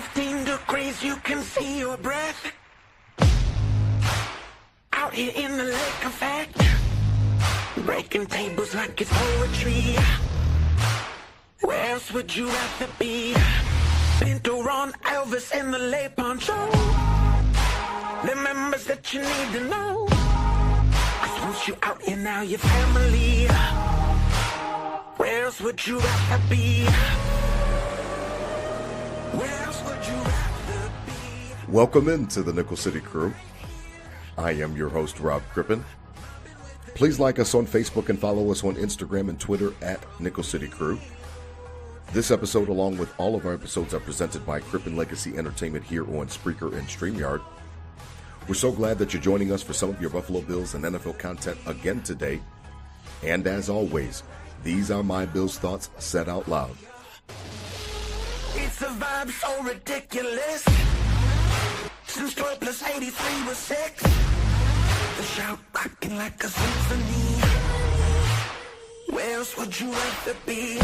15 degrees, you can see your breath. Out here in the lake effect, breaking tables like it's poetry. Where else would you rather be? Pinto, Ron, Elvis, and the Lay Poncho. The members that you need to know. 'Cause once you out here, now your family. Where else would you rather be? Where else would you rather be? Welcome into the Nickel City Crew. I am your host, Rob Crippen. Please like us on Facebook and follow us on Instagram and Twitter at Nickel City Crew. This episode, along with all of our episodes, are presented by Crippen Legacy Entertainment here on Spreaker and StreamYard. We're so glad that you're joining us for some of your Buffalo Bills and NFL content again today. And as always, these are my Bills thoughts said out loud. It's a vibe so ridiculous. Since 12 plus 83 was 6. The shout rocking like a symphony. Where else would you rather be?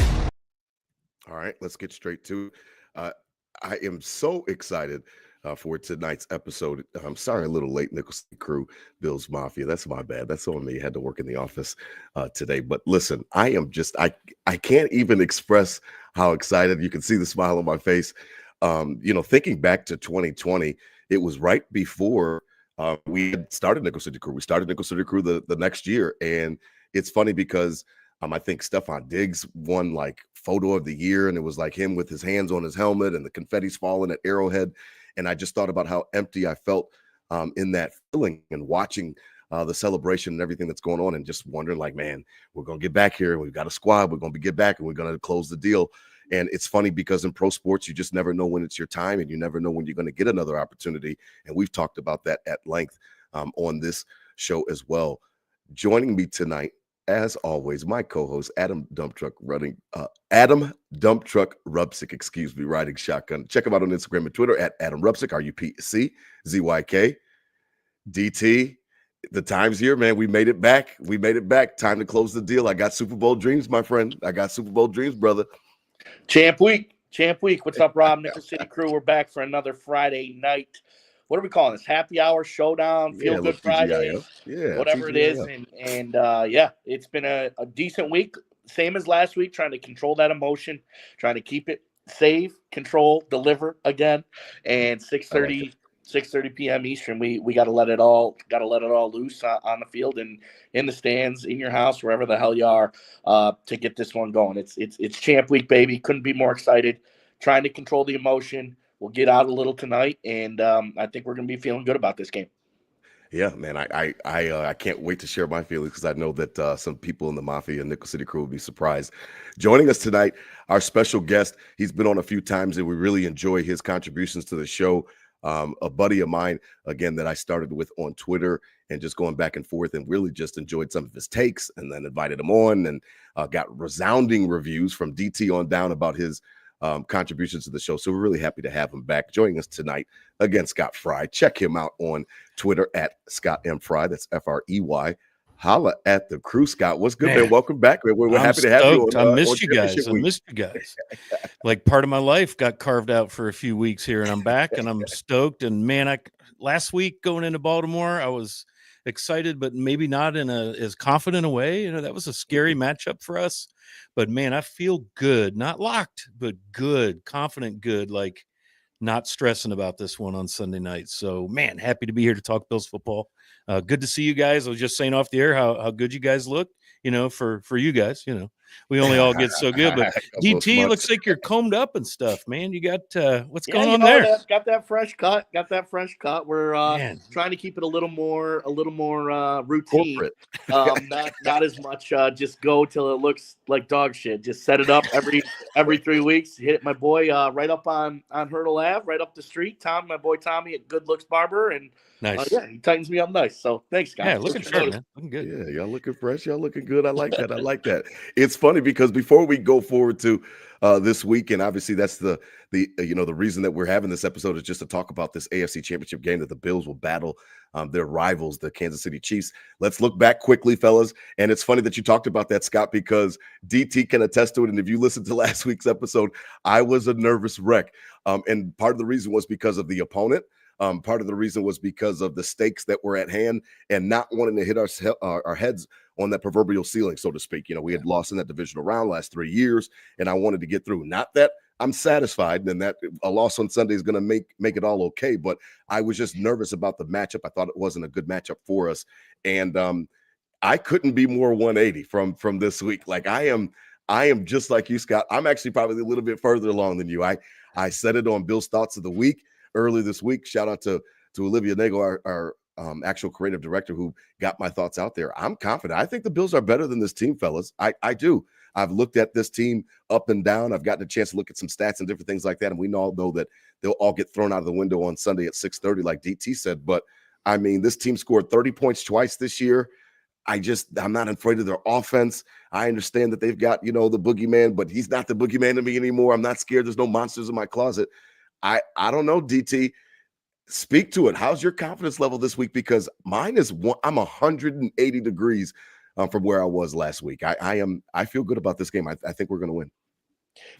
All right, let's get straight to it. I am so excited for tonight's episode. I'm sorry, a little late, Nickel City Crew, Bills Mafia. That's my bad. That's on me. I had to work in the office today. But listen, I am just, I can't even express how excited. You can see the smile on my face. Thinking back to 2020, it was right before we had started Nickel City Crew. We started Nickel City Crew the next year. And it's funny because I think Stephon Diggs won like photo of the year, and it was like him with his hands on his helmet and the confetti's falling at Arrowhead. And I just thought about how empty I felt in that feeling and watching the celebration and everything that's going on, and just wondering like, man, we're going to get back here. We've got a squad. We're going to get back and we're going to close the deal. And it's funny because in pro sports, you just never know when it's your time, and you never know when you're going to get another opportunity. And we've talked about that at length on this show as well. Joining me tonight, as always, my co-host, Adam Dumptruck Rubsick, riding shotgun. Check him out on Instagram and Twitter at Adam Rubsick, RUPCZYK. DT, the time's here, man. We made it back. Time to close the deal. I got Super Bowl dreams, my friend. I got Super Bowl dreams, brother. Champ week. What's up, Rob? Nickel City Crew. We're back for another Friday night. What are we calling this? Happy hour, showdown, feel good Friday, whatever it is. And it's been a decent week. Same as last week, trying to control that emotion, trying to keep it safe, control, deliver again. And 6:30 p.m. Eastern, we got to let it all loose on the field and in the stands, in your house, wherever the hell you are, to get this one going. It's champ week, baby. Couldn't be more excited. Trying to control the emotion. We'll get out a little tonight, and I think we're going to be feeling good about this game. Yeah, man, I can't wait to share my feelings because I know that some people in the Mafia and Nickel City Crew will be surprised. Joining us tonight, our special guest. He's been on a few times, and we really enjoy his contributions to the show. A buddy of mine, again, that I started with on Twitter and just going back and forth, and really just enjoyed some of his takes, and then invited him on and got resounding reviews from DT on down about his contributions to the show. So we're really happy to have him back. Joining us tonight, again, Scott Frey. Check him out on Twitter at Scott M. Frey. That's Frey. Holla at the crew, Scott. What's good, man? Welcome back, man. We're happy to have you on. I missed you guys. Like, part of my life got carved out for a few weeks here, and I'm back, and I'm stoked. And man, last week going into Baltimore, I was excited, but maybe not in as confident a way. That was a scary matchup for us. But man, I feel good, not locked, but good, confident, good, like not stressing about this one on Sunday night. So man, happy to be here to talk Bills football. Good to see you guys. I was just saying off the air how good you guys look, for you guys, we only all get so good, but DT, looks like you're combed up and stuff, man. You got what's going on there? Got that fresh cut. We're trying to keep it a little more routine. Not as much just go till it looks like dog shit. Just set it up every 3 weeks. Hit my boy right up on Hurdle Ave, right up the street. My boy Tommy at Good Looks Barber, and nice. He tightens me up nice. So thanks, guys. Yeah, looking sharp, man. Looking good. Yeah, y'all looking fresh. Y'all looking good. I like that. It's funny because before we go forward to this week, and obviously that's the reason that we're having this episode is just to talk about this AFC Championship game that the Bills will battle their rivals, the Kansas City Chiefs. Let's look back quickly, fellas. And it's funny that you talked about that, Scott, because DT can attest to it. And if you listened to last week's episode, I was a nervous wreck. And part of the reason was because of the opponent. Part of the reason was because of the stakes that were at hand and not wanting to hit our heads on that proverbial ceiling, so to speak. We had lost in that divisional round last 3 years, and I wanted to get through. Not that I'm satisfied and that a loss on Sunday is going to make it all okay, but I was just nervous about the matchup. I thought it wasn't a good matchup for us, and I couldn't be more 180 from this week. Like I am just like you, Scott. I'm actually probably a little bit further along than you. I said it on Bill's Thoughts of the Week early this week. Shout out to Olivia Nagle, our actual creative director, who got my thoughts out there. I'm confident. I think the Bills are better than this team, fellas. I do. I've looked at this team up and down. I've gotten a chance to look at some stats and different things like that. And we all know that they'll all get thrown out of the window on Sunday at 6:30, like DT said. But I mean, this team scored 30 points twice this year. I'm not afraid of their offense. I understand that they've got, the boogeyman, but he's not the boogeyman to me anymore. I'm not scared. There's no monsters in my closet. I don't know, DT. Speak to it. How's your confidence level this week? Because mine is I'm 180 degrees from where I was last week. I feel good about this game. I think we're going to win.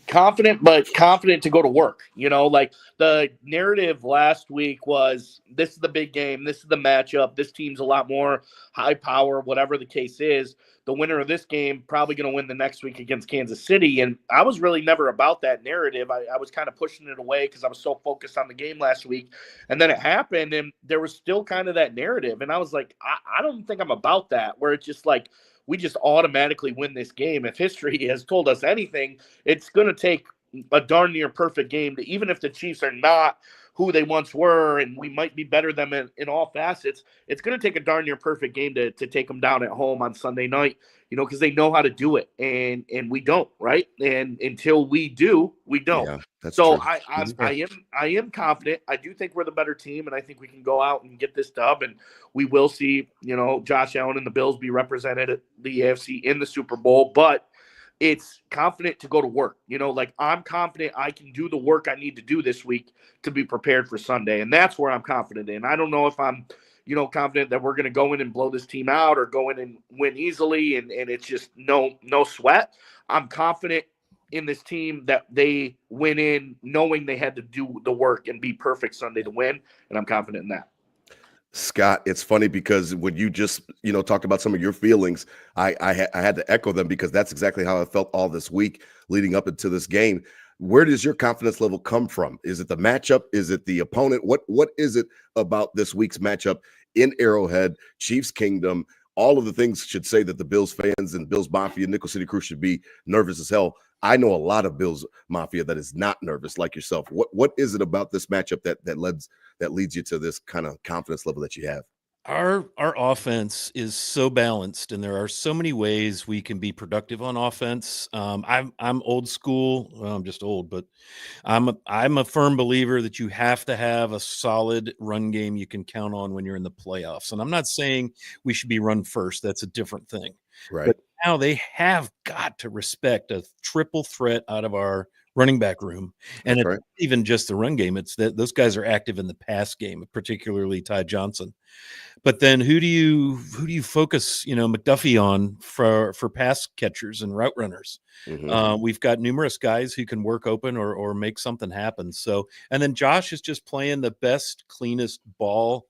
Confident, but confident to go to work. Like the narrative last week was, this is the big game. This is the matchup. This team's a lot more high power, whatever the case is. The winner of this game probably going to win the next week against Kansas City. And I was really never about that narrative. I was kind of pushing it away because I was so focused on the game last week. And then it happened, and there was still kind of that narrative. And I was like, I don't think I'm about that, where it's just like, we just automatically win this game. If history has told us anything, it's going to take a darn near perfect game to, even if the Chiefs are not who they once were, and we might be better than them in all facets, it's going to take a darn near perfect game to take them down at home on Sunday night, because they know how to do it, and we don't, right? And until we do, we don't. Yeah, that's so true. I am confident. I do think we're the better team, and I think we can go out and get this dub, and we will see, Josh Allen and the Bills be represented at the AFC in the Super Bowl, but it's confident to go to work. Like I'm confident I can do the work I need to do this week to be prepared for Sunday. And that's where I'm confident in. I don't know if I'm, confident that we're going to go in and blow this team out or go in and win easily. And it's just no sweat. I'm confident in this team that they went in knowing they had to do the work and be perfect Sunday to win. And I'm confident in that. Scott, it's funny because when you just, talked about some of your feelings, I had to echo them, because that's exactly how I felt all this week leading up into this game. Where does your confidence level come from? Is it the matchup? Is it the opponent? What is it about this week's matchup in Arrowhead, Chiefs Kingdom? All of the things should say that the Bills fans and Bills Mafia, Nickel City Crew should be nervous as hell. I know a lot of Bills Mafia that is not nervous like yourself. What is it about this matchup that leads you to this kind of confidence level that you have? Our offense is so balanced, and there are so many ways we can be productive on offense. I'm old school. Well, I'm just old, but I'm a firm believer that you have to have a solid run game you can count on when you're in the playoffs. And I'm not saying we should be run first. That's a different thing. Right. But now they have got to respect a triple threat out of our running back room. And it's even just the run game. It's that those guys are active in the pass game, particularly Ty Johnson. But then who do you focus, McDuffie on for pass catchers and route runners? Mm-hmm. We've got numerous guys who can work open or make something happen. So, and then Josh is just playing the best, cleanest ball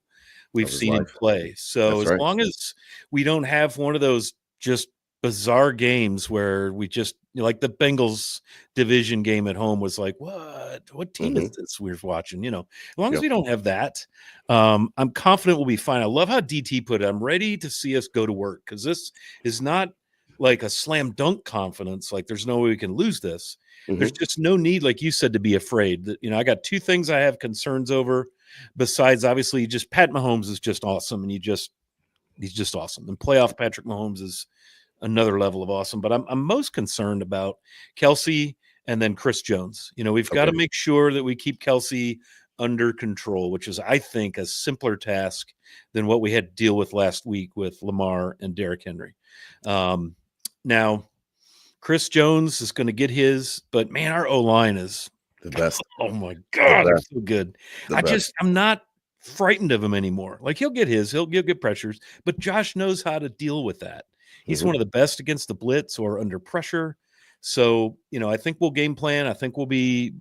we've seen him play. So as long as we don't have one of those just bizarre games where we just, like the Bengals division game at home was like, what team is this we're watching? As long as we don't have that, I'm confident we'll be fine. I love how DT put it. I'm ready to see us go to work, because this is not like a slam dunk confidence. Like there's no way we can lose this. There's just no need, like you said, to be afraid. That I got two things I have concerns over, besides obviously just Pat Mahomes is just awesome, and he's just awesome. And playoff Patrick Mahomes is another level of awesome. But I'm most concerned about Kelsey and then Chris Jones. We've got to make sure that we keep Kelsey under control, which is, I think, a simpler task than what we had to deal with last week with Lamar and Derrick Henry. Now, Chris Jones is going to get his, but man, our O-line is the best. Oh my God, they're so good. I'm not frightened of him anymore. Like he'll get his, he'll get pressures, but Josh knows how to deal with that. He's one of the best against the blitz or under pressure. So, I think we'll game plan. I think we'll be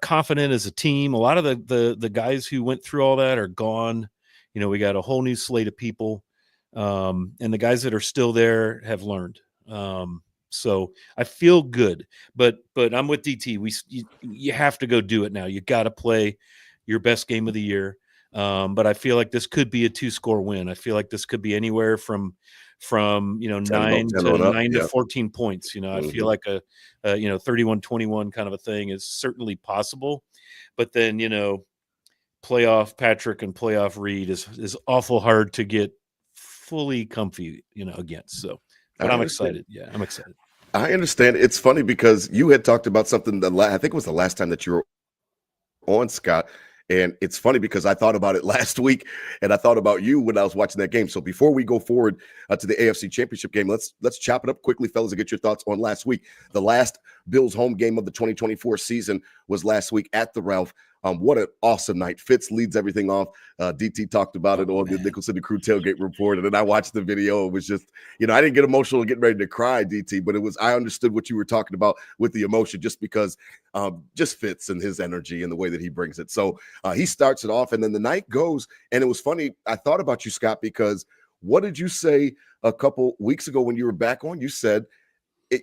confident as a team. A lot of the guys who went through all that are gone. We got a whole new slate of people, and the guys that are still there have learned. So I feel good, but I'm with DT. You have to go do it now. You got to play your best game of the year. But I feel like this could be a 2-score win. I feel like this could be anywhere from 9 to 14 points. I feel like a 31-21 kind of a thing is certainly possible. But then, playoff Patrick and playoff Reed is awful hard to get fully comfy, against. So, but I'm excited. Yeah, I'm excited. I understand. It's funny because you had talked about something I think it was the last time that you were on, Scott. And it's funny because I thought about it last week, and I thought about you when I was watching that game. So before we go forward to the AFC Championship game, let's chop it up quickly, fellas, and get your thoughts on last week. The last Bills home game of the 2024 season was last week at the Ralph. What an awesome night. Fitz leads everything off. DT talked about it on the Nickel City Crew tailgate report. And then I watched the video. It was just, I didn't get emotional and getting ready to cry, DT, but I understood what you were talking about with the emotion just because just Fitz and his energy and the way that he brings it. So he starts it off, and then the night goes. And it was funny. I thought about you, Scott, because what did you say a couple weeks ago when you were back on? You said,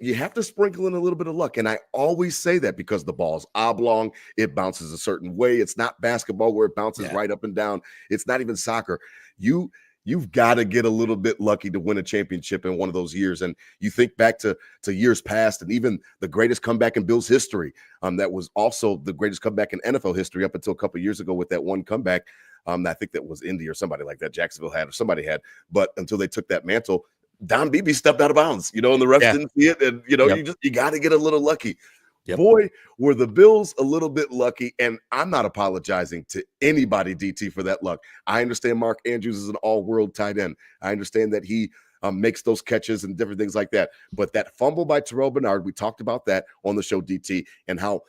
you have to sprinkle in a little bit of luck. And I always say that because the ball's oblong, it bounces a certain way. It's not basketball where it bounces right up and down. It's not even soccer. You've got to get a little bit lucky to win a championship in one of those years. And you think back to years past, and even the greatest comeback in Bills history. That was also the greatest comeback in NFL history up until a couple of years ago with that one comeback. I think that was Indy or somebody like that. Jacksonville had, or somebody had. But until they took that mantle, Don Beebe stepped out of bounds, and the refs didn't see it. And, you got to get a little lucky. Yep. Boy, were the Bills a little bit lucky. And I'm not apologizing to anybody, DT, for that luck. I understand Mark Andrews is an all-world tight end. I understand that he makes those catches and different things like that. But that fumble by Terrell Bernard, we talked about that on the show, DT, and how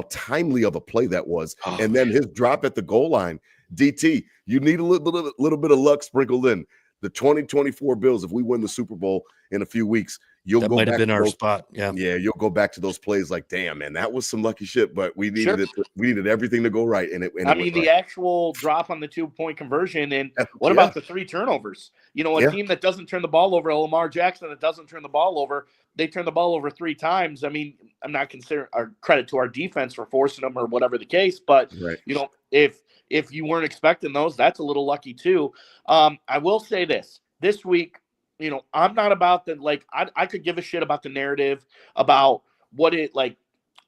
timely of a play that was. And then his drop at the goal line, DT, you need a little bit of luck sprinkled in. The 2024 Bills, if we win the Super Bowl in a few weeks, that might have been our spot. Yeah, you'll go back to those plays like, damn, man, that was some lucky shit. But we needed it. We needed everything to go right, and the actual drop on the 2-point conversion, and what about the 3 turnovers? A team that doesn't turn the ball over, Lamar Jackson that doesn't turn the ball over, they turn the ball over 3 times. I mean, I'm not considering our credit to our defense for forcing them or whatever the case, but if you weren't expecting those, that's a little lucky too. I will say this week, I'm not about I could give a shit about the narrative about what it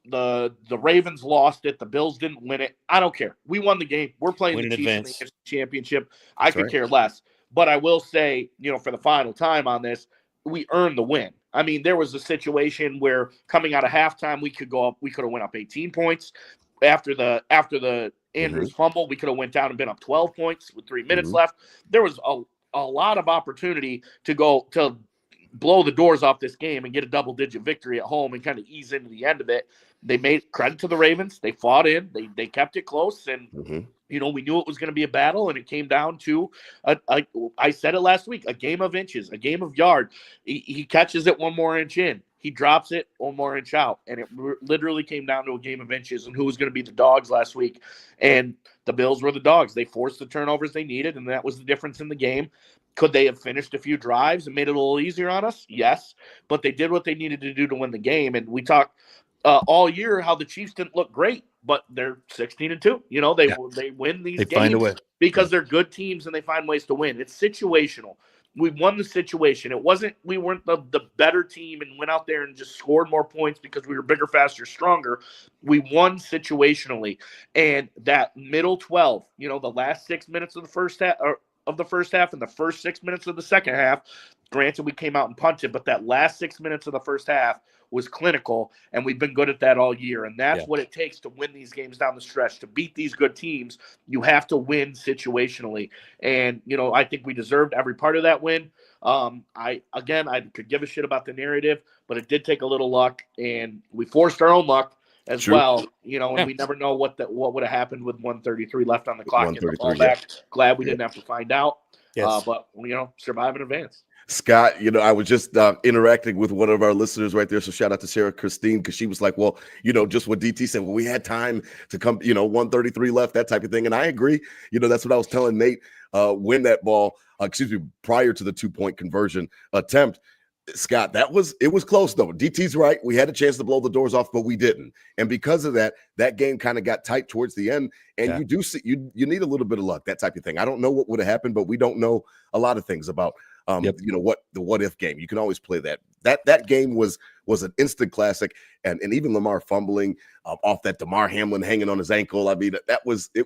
the Ravens lost it, the Bills didn't win it. I don't care. We won the game. We're playing the Chiefs in the AFC Championship. I could care less. But I will say, for the final time on this, we earned the win. I mean, there was a situation where coming out of halftime, we could go up. We could have went up 18 points. After the Andrews fumble, we could have went down and been up 12 points with 3 minutes left. There was a lot of opportunity to blow the doors off this game and get a double-digit victory at home and kind of ease into the end of it. They made credit to the Ravens. They fought in. They kept it close, and we knew it was going to be a battle, and it came down to I said it last week, a game of inches, a game of yard. He catches it 1 more inch in. He drops it 1 more inch out, and it literally came down to a game of inches and who was going to be the dogs last week. And the Bills were the dogs. They forced the turnovers they needed, and that was the difference in the game. Could they have finished a few drives and made it a little easier on us? Yes, but they did what they needed to do to win the game. And we talked all year how the Chiefs didn't look great, but they're 16-2. They win these games find a way because they're good teams and they find ways to win. It's situational. We won the situation. We weren't the better team and went out there and just scored more points because we were bigger, faster, stronger. We won situationally. And that middle 12, the last 6 minutes of the first half and the first 6 minutes of the second half, granted we came out and punted, but that last 6 minutes of the first half was clinical, and we've been good at that all year. And that's what it takes to win these games down the stretch. To beat these good teams, you have to win situationally. And, I think we deserved every part of that win. I could give a shit about the narrative, but it did take a little luck, and we forced our own luck as well, and we never know what would have happened with 1:33 left on the clock and the ball back. Glad we didn't have to find out. Yes. But survive in advance. Scott, I was just interacting with one of our listeners right there. So shout out to Sarah Christine, because she was like, well, just what DT said, well, we had time to come, 133 left, that type of thing. And I agree. That's what I was telling Nate when that ball, prior to the 2-point conversion attempt. Scott, it was close though. DT's right. We had a chance to blow the doors off, but we didn't. And because of that game kind of got tight towards the end. And you do see, you need a little bit of luck, that type of thing. I don't know what would have happened, but we don't know a lot of things about what if game. You can always play that. That game was an instant classic, and even Lamar fumbling off that DeMar Hamlin hanging on his ankle. I mean, it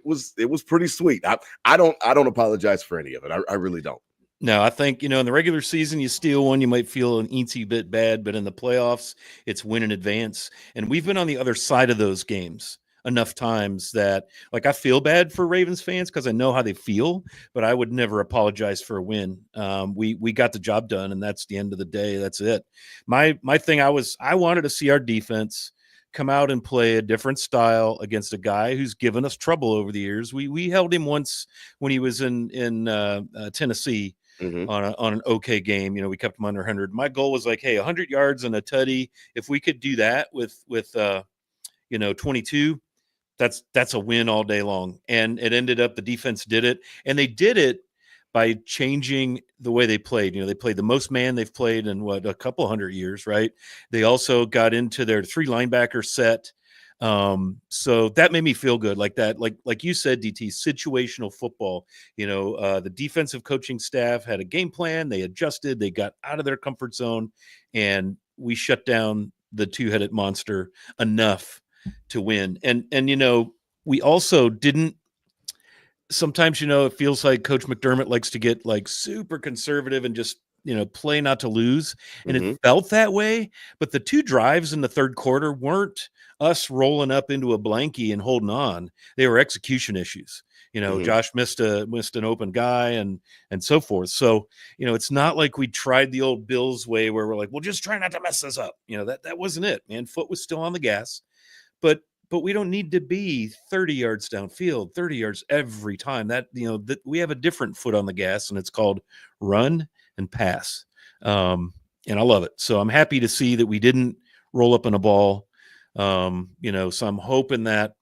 was pretty sweet. I don't apologize for any of it. I really don't. No, I think, in the regular season, you steal one, you might feel an eensy bit bad, but in the playoffs, it's win in advance. And we've been on the other side of those games enough times that, like, I feel bad for Ravens fans because I know how they feel, but I would never apologize for a win. We got the job done, and that's the end of the day. That's it. My thing, I wanted to see our defense come out and play a different style against a guy who's given us trouble over the years. We held him once when he was in Tennessee. Mm-hmm. on an okay game. We kept him under 100. My goal was like, hey, 100 yards and a tutty. If we could do that with 22, that's a win all day long. And it ended up the defense did it, and they did it by changing the way they played. They played the most man they've played in a couple hundred years, right? They also got into their 3 linebacker set. So that made me feel good, like that, like you said, DT, situational football. The defensive coaching staff had a game plan, they adjusted, they got out of their comfort zone, and we shut down the 2-headed monster enough to win. And we also didn't. Sometimes, it feels like Coach McDermott likes to get like super conservative and just play not to lose. And it felt that way. But the 2 drives in the third quarter weren't us rolling up into a blankie and holding on. They were execution issues. Josh missed an open guy and so forth. So, it's not like we tried the old Bills way where we're like, well, just try not to mess this up. That wasn't it, man. Foot was still on the gas. But we don't need to be 30 yards downfield, 30 yards every time. That we have a different foot on the gas, and it's called run and pass. And I love it. So I'm happy to see that we didn't roll up in a ball. So I'm hoping that,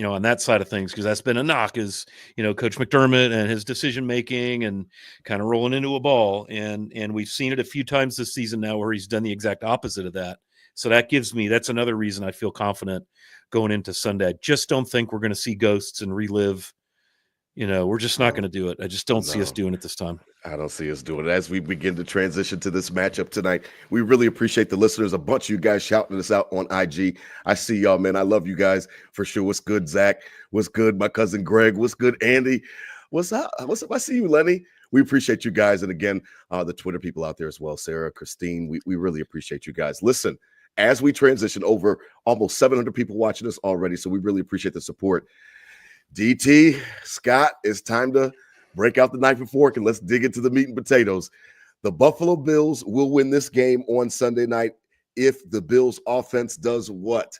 on that side of things, because that's been a knock is, Coach McDermott and his decision making and kind of rolling into a ball. And we've seen it a few times this season now where he's done the exact opposite of that. So that's another reason I feel confident going into Sunday. I just don't think we're going to see ghosts and relive. We're just not going to do it. I just don't see us doing it this time. I don't see us doing it. As we begin to transition to this matchup tonight, we really appreciate the listeners. A bunch of you guys shouting us out on IG. I see y'all, man. I love you guys for sure. What's good, Zach? What's good, my cousin Greg? What's good, Andy? What's up? I see you, Lenny. We appreciate you guys. And again, the Twitter people out there as well, Sarah, Christine, we really appreciate you guys. Listen, as we transition, over almost 700 people watching us already, so we really appreciate the support. DT, Scott, it's time to break out the knife and fork and let's dig into the meat and potatoes. The Buffalo Bills will win this game on Sunday night if the Bills offense does what?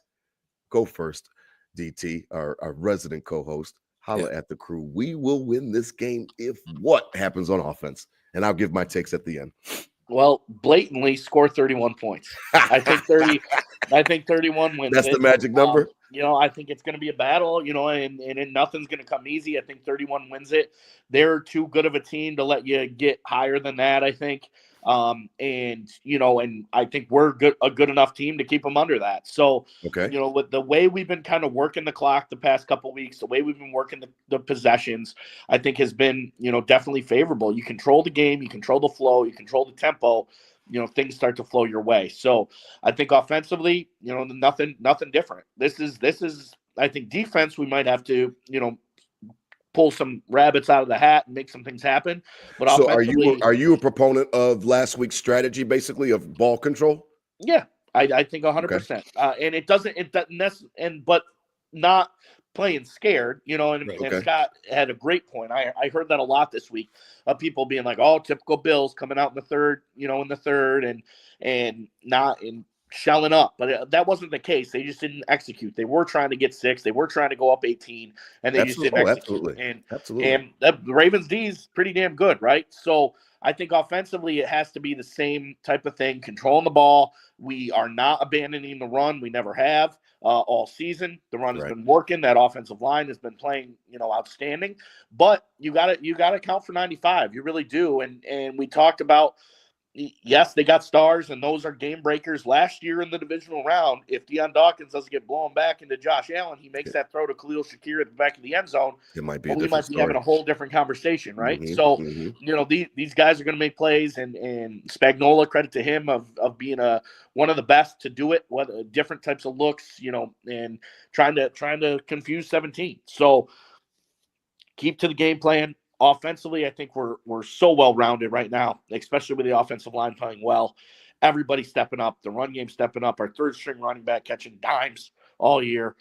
Go first, DT, our resident co-host. Holla at the crew. We will win this game if what happens on offense? And I'll give my takes at the end. Well, blatantly score 31 points. I think 31 wins. That's the magic number. I think it's going to be a battle, and nothing's going to come easy. I think 31 wins it. They're too good of a team to let you get higher than that, I think. And I think we're a good enough team to keep them under that. So, okay. With the way we've been kind of working the clock the past couple of weeks, the way we've been working the possessions, I think has been, definitely favorable. You control the game, you control the flow, you control the tempo, things start to flow your way. So I think offensively, nothing different. This is, I think defense, we might have to, pull some rabbits out of the hat and make some things happen. But so are you a proponent of last week's strategy, basically, of ball control? Yeah, I think 100%. And it doesn't, but not playing scared, and Scott had a great point. I heard that a lot this week of people being like, oh, typical Bills coming out in the third, and not in shelling up, but that wasn't the case. They just didn't execute. They were trying to get 6. They were trying to go up 18, and they just didn't execute. Absolutely. And the Ravens D is pretty damn good, right? So I think offensively it has to be the same type of thing, controlling the ball. We are not abandoning the run. We never have all season. The run has been working. That offensive line has been playing, outstanding. But you got to count for 95. You really do. And we talked about, yes, they got stars, and those are game breakers. Last year in the divisional round, if Deion Dawkins doesn't get blown back into Josh Allen, he makes that throw to Khalil Shakir at the back of the end zone. We might be having a whole different conversation, right? These guys are going to make plays, and Spagnuolo, credit to him of being one of the best to do it. Different types of looks, and trying to confuse 17. So keep to the game plan. Offensively, I think we're so well-rounded right now, especially with the offensive line playing well. Everybody stepping up. The run game stepping up. Our third-string running back catching dimes all year.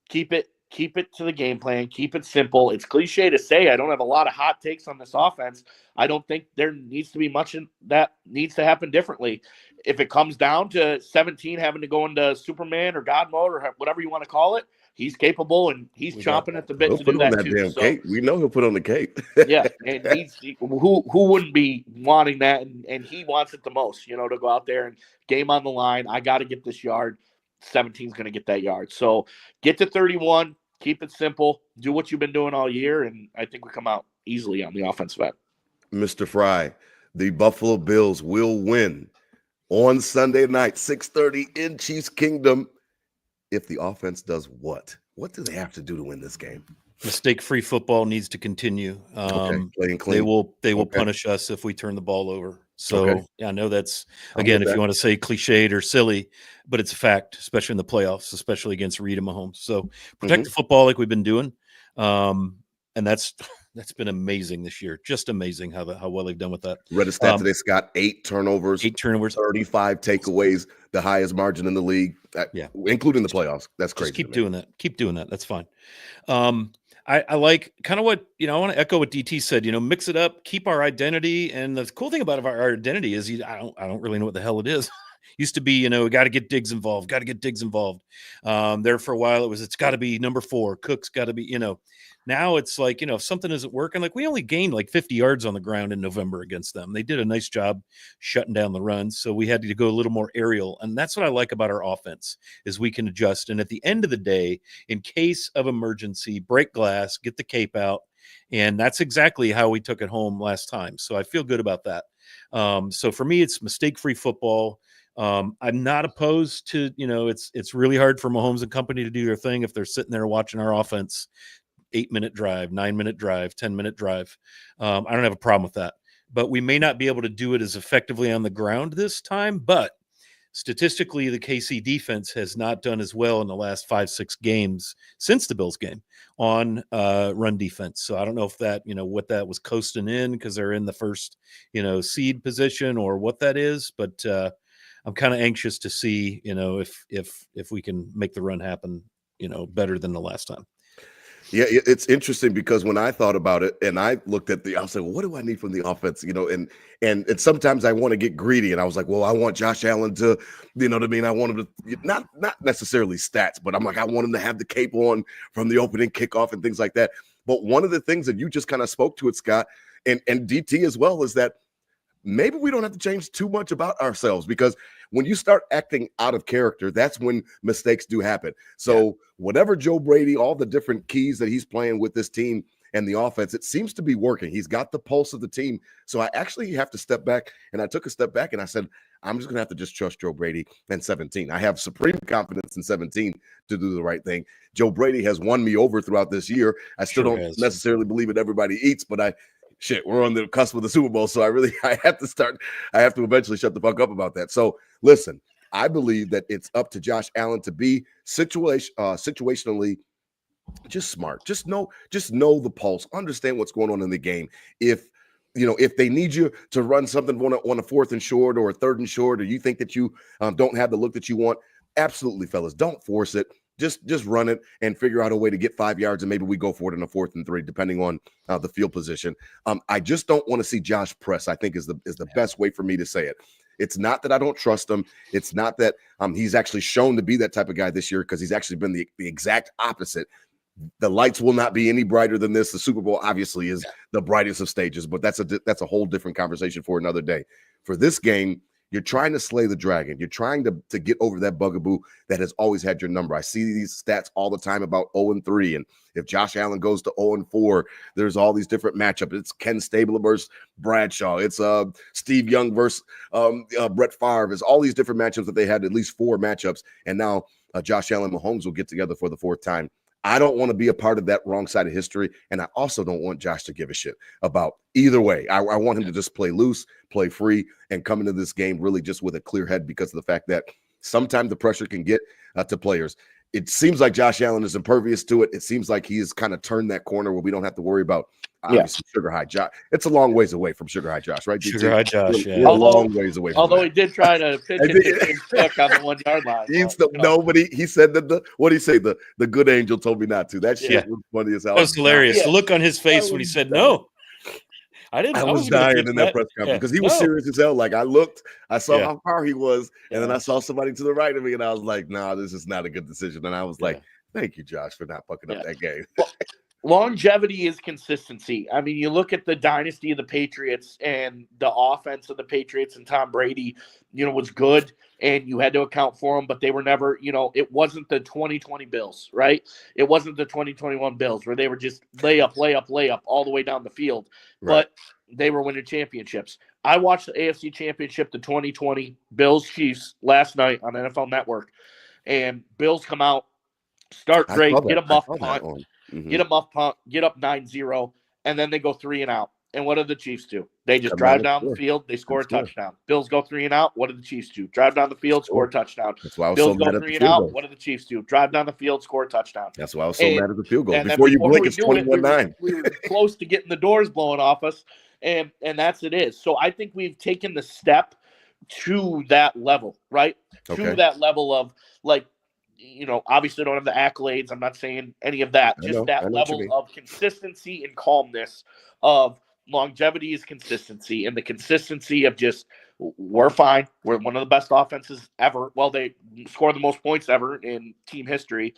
Keep it to the game plan. Keep it simple. It's cliche to say I don't have a lot of hot takes on this offense. I don't think there needs to be much that needs to happen differently. If it comes down to 17 having to go into Superman or God mode or whatever you want to call it, he's capable, and he's chomping at the bit to do that too. Damn cape. We know he'll put on the cape. Yeah, and who wouldn't be wanting that, and he wants it the most, to go out there and game on the line. I got to get this yard. 17's going to get that yard. So get to 31, keep it simple, do what you've been doing all year, and I think we come out easily on the offensive end. Mr. Frey, the Buffalo Bills will win on Sunday night, 6:30 in Chiefs Kingdom. If the offense does what? What do they have to do to win this game? Mistake-free football needs to continue. Playing clean. They will punish us if we turn the ball over. So yeah, I know that's, again, if you want to say cliched or silly, but it's a fact, especially in the playoffs, especially against Reed and Mahomes. So protect the football like we've been doing. And that's been amazing this year. Just amazing how well they've done with that. Read a stat today, Scott, 8 turnovers, 35 takeaways, the highest margin in the league, including the playoffs. That's crazy. Just keep doing that. Keep doing that. That's fine. I like kind of what, I want to echo what DT said, mix it up, keep our identity. And the cool thing about our identity is I don't really know what the hell it is. Used to be, got to get Diggs involved, there for a while, it's got to be number 4. Cook's got to be, now it's like, if something isn't working, like we only gained like 50 yards on the ground in November against them. They did a nice job shutting down the runs. So we had to go a little more aerial. And that's what I like about our offense is we can adjust. And at the end of the day, in case of emergency, break glass, get the cape out. And that's exactly how we took it home last time. So I feel good about that. So for me, it's mistake-free football. I'm not opposed to, it's really hard for Mahomes and company to do their thing if they're sitting there watching our offense. 8-minute drive, 9-minute drive, 10-minute drive. I don't have a problem with that, but we may not be able to do it as effectively on the ground this time. But statistically, the KC defense has not done as well in the last 5-6 games since the Bills game on run defense. So I don't know if that, what that was coasting in because they're in the first, seed position or what that is. But I'm kind of anxious to see, if we can make the run happen, better than the last time. Yeah, it's interesting because when I thought about it and I looked at I was like, well, what do I need from the offense? And sometimes I want to get greedy and I was like, well, I want Josh Allen to, I want him to not necessarily stats, but I'm like, I want him to have the cape on from the opening kickoff and things like that. But one of the things that you just kind of spoke to it, Scott, and DT as well, is that maybe we don't have to change too much about ourselves because when you start acting out of character, that's when mistakes do happen. So whatever Joe Brady, all the different keys that he's playing with this team and the offense, it seems to be working. He's got the pulse of the team. So I actually have to step back, and I took a step back and I said, I'm just going to have to just trust Joe Brady and 17. I have supreme confidence in 17 to do the right thing. Joe Brady has won me over throughout this year. I still don't necessarily believe it everybody eats, but we're on the cusp of the Super Bowl. So I have to eventually shut the fuck up about that. So listen, I believe that it's up to Josh Allen to be situationally just smart. Just know the pulse, understand what's going on in the game. If they need you to run something on a 4th and short or a 3rd and short, or you think that you don't have the look that you want, absolutely, fellas, don't force it. just run it and figure out a way to get 5 yards, and maybe we go for it in a 4th and 3, depending on the field position. I just don't want to see Josh press, I think is the best way for me to say it. It's not that I don't trust him. It's not that he's actually shown to be that type of guy this year, because he's actually been the exact opposite. The lights will not be any brighter than this. The Super Bowl obviously is the brightest of stages, but that's a whole different conversation for another day. For this game, you're trying to slay the dragon. You're trying to get over that bugaboo that has always had your number. I see these stats all the time about 0-3, and if Josh Allen goes to 0-4, there's all these different matchups. It's Ken Stabler versus Bradshaw. It's Steve Young versus Brett Favre. There's all these different matchups that they had, at least 4 matchups, and now Josh Allen and Mahomes will get together for the 4th time. I don't want to be a part of that wrong side of history, and I also don't want Josh to give a shit about either way. I want him to just play loose, play free, and come into this game really just with a clear head, because of the fact that sometimes the pressure can get to players. It seems like Josh Allen is impervious to it. It seems like he has kind of turned that corner where we don't have to worry about obviously Sugar High Josh. It's a long ways away from Sugar High Josh, right? Sugar High Josh, we're a long ways away from although he did try to pitch it to on the 1 yard line. He said that what did he say? The good angel told me not to. That shit was funny as hell. That was hilarious. Yeah. The look on his face when he said no. I was dying in that press conference because he was serious as hell. Like, I saw how far he was, and then I saw somebody to the right of me, and I was like, nah, this is not a good decision. And I was like, thank you, Josh, for not fucking up that game. Well, longevity is consistency. I mean, you look at the dynasty of the Patriots, and the offense of the Patriots and Tom Brady, was good, and you had to account for them, but they were never, it wasn't the 2020 Bills, right? It wasn't the 2021 Bills where they were just layup all the way down the field, but they were winning championships. I watched the AFC Championship, the 2020 Bills-Chiefs last night on NFL Network, and Bills come out, start great, get a muff punt, get a muff punt, get up 9-0, and then they go 3 and out. And what do the Chiefs do? They just drive down the field, they score a touchdown. Bills go 3 and out. What do the Chiefs do? Drive down the field, score a touchdown. That's why I was Bills so mad go at 3 the and field out. goal. What do the Chiefs do? Drive down the field, score a touchdown. That's why I was so mad at the field goal. Before you blink, it's 21-9. We were close to getting the doors blown off us, and that's it is. So I think we've taken the step to that level, right? To that level of, like, obviously don't have the accolades. I'm not saying any of that. Just that level of consistency and calmness, of longevity is consistency, and the consistency of just, we're fine. We're one of the best offenses ever. Well, they score the most points ever in team history.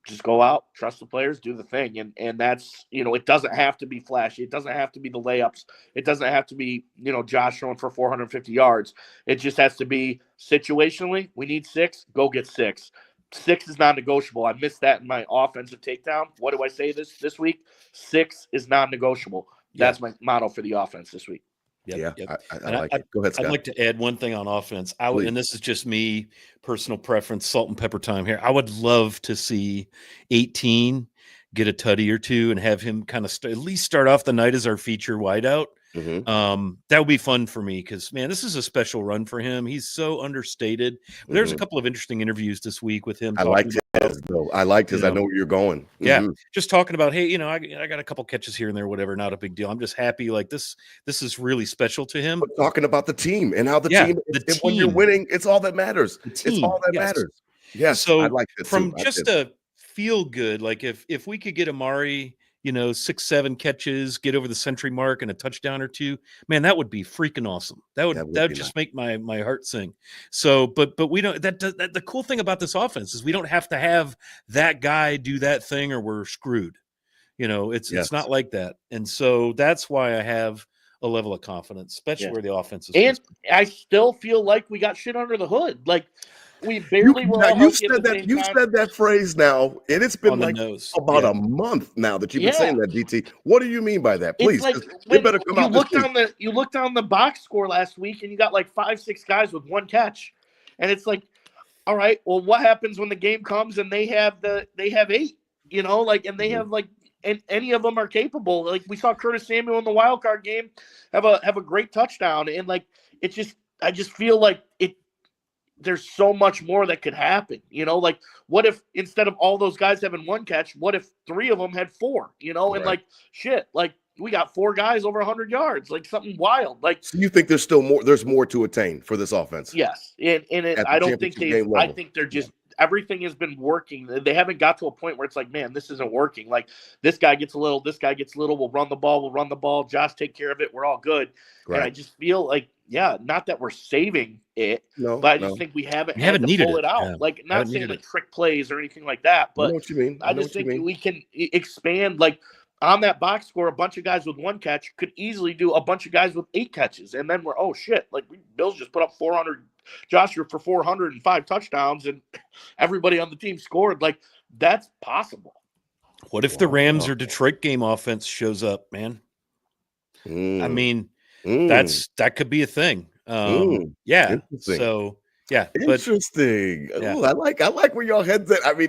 Just go out, trust the players, do the thing. And that's, it doesn't have to be flashy. It doesn't have to be the layups. It doesn't have to be, Josh throwing for 450 yards. It just has to be situationally, we need 6, go get 6. 6 is non-negotiable. I missed that in my offensive takedown. What do I say this week? 6 is non-negotiable. That's my motto for the offense this week. Yep. I like it. Go ahead, Scott. I'd like to add one thing on offense. And this is just me, personal preference, salt and pepper time here. I would love to see 18 get a tutty or 2 and have him kind of at least start off the night as our feature wideout. That would be fun for me because, man, this is a special run for him. He's so understated. There's a couple of interesting interviews this week with him. I liked his, though. I liked his. I know where you're going. Yeah, just talking about, hey, I got a couple catches here and there, whatever. Not a big deal. I'm just happy. Like this is really special to him. But talking about the team and how the team. When you're winning, it's all that matters. It's all that matters. Yes. So I like it from just a feel good, like if we could get Amari, 6-7 catches, get over the century mark and a touchdown or 2, man, that would be freaking awesome. That would just make my heart sing. So, but we don't, the cool thing about this offense is we don't have to have that guy do that thing or we're screwed. It's not like that. And so that's why I have a level of confidence, especially where the offense is. And I still feel like we got shit under the hood. Like, we barely were. You said that phrase now, and it's been like about a month now that you've been saying that, DT. What do you mean by that? Please, they better come out. You looked down the box score last week, and you got like 5-6 guys with 1 catch, and it's like, all right, well, what happens when the game comes and they have 8? And they have and any of them are capable. Like we saw Curtis Samuel in the wild card game have a great touchdown, and I just feel like it. There's so much more that could happen, like what if instead of all those guys having 1 catch, what if 3 of them had 4, and like shit, like we got 4 guys over 100 yards, like something wild. Like, so you think there's still more, there's more to attain for this offense? Yes. I don't think I think they're just, everything has been working. They haven't got to a point where it's like, man, this isn't working. Like this guy gets a little, we'll run the ball. Josh, take care of it. We're all good. Right. And I just feel like, not that we're saving it, but I just think we haven't had to pull it out. Yeah. Like, not saying like trick plays or anything like that, but I know what you mean. I just think we can expand, like, on that box score, a bunch of guys with 1 catch could easily do a bunch of guys with 8 catches. And then we're, oh shit, like Bills just put up 400, Josh, you're for 405 touchdowns and everybody on the team scored. Like, that's possible. What if the Rams or Detroit game offense shows up, man? I mean, that could be a thing. Yeah. So yeah. Interesting. Ooh, I like where y'all heads at. I mean,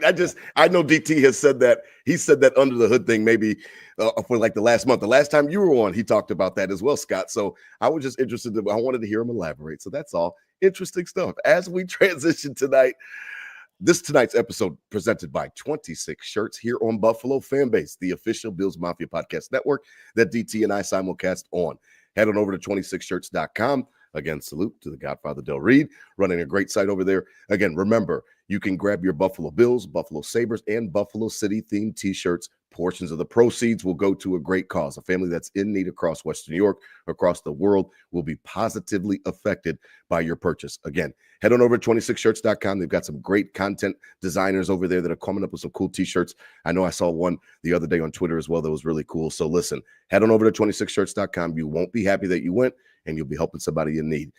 I know DT has said that. He said that under the hood thing maybe for like the last month. The last time you were on, he talked about that as well, Scott. So I was just interested. I wanted to hear him elaborate. So that's all. Interesting stuff. As we transition tonight, tonight's episode presented by 26 Shirts here on Buffalo Fanbase, the official Bills Mafia podcast network that DT and I simulcast on. Head on over to 26shirts.com. Again, salute to the Godfather Del Reed, running a great site over there. Again, remember, you can grab your Buffalo Bills, Buffalo Sabres, and Buffalo City-themed T-shirts. Portions of the proceeds will go to a great cause. A family that's in need across Western New York, across the world, will be positively affected by your purchase. Again, head on over to 26shirts.com. They've got some great content designers over there that are coming up with some cool T-shirts. I know I saw one the other day on Twitter as well that was really cool. So listen, head on over to 26shirts.com. You won't be happy that you went, and you'll be helping somebody in need.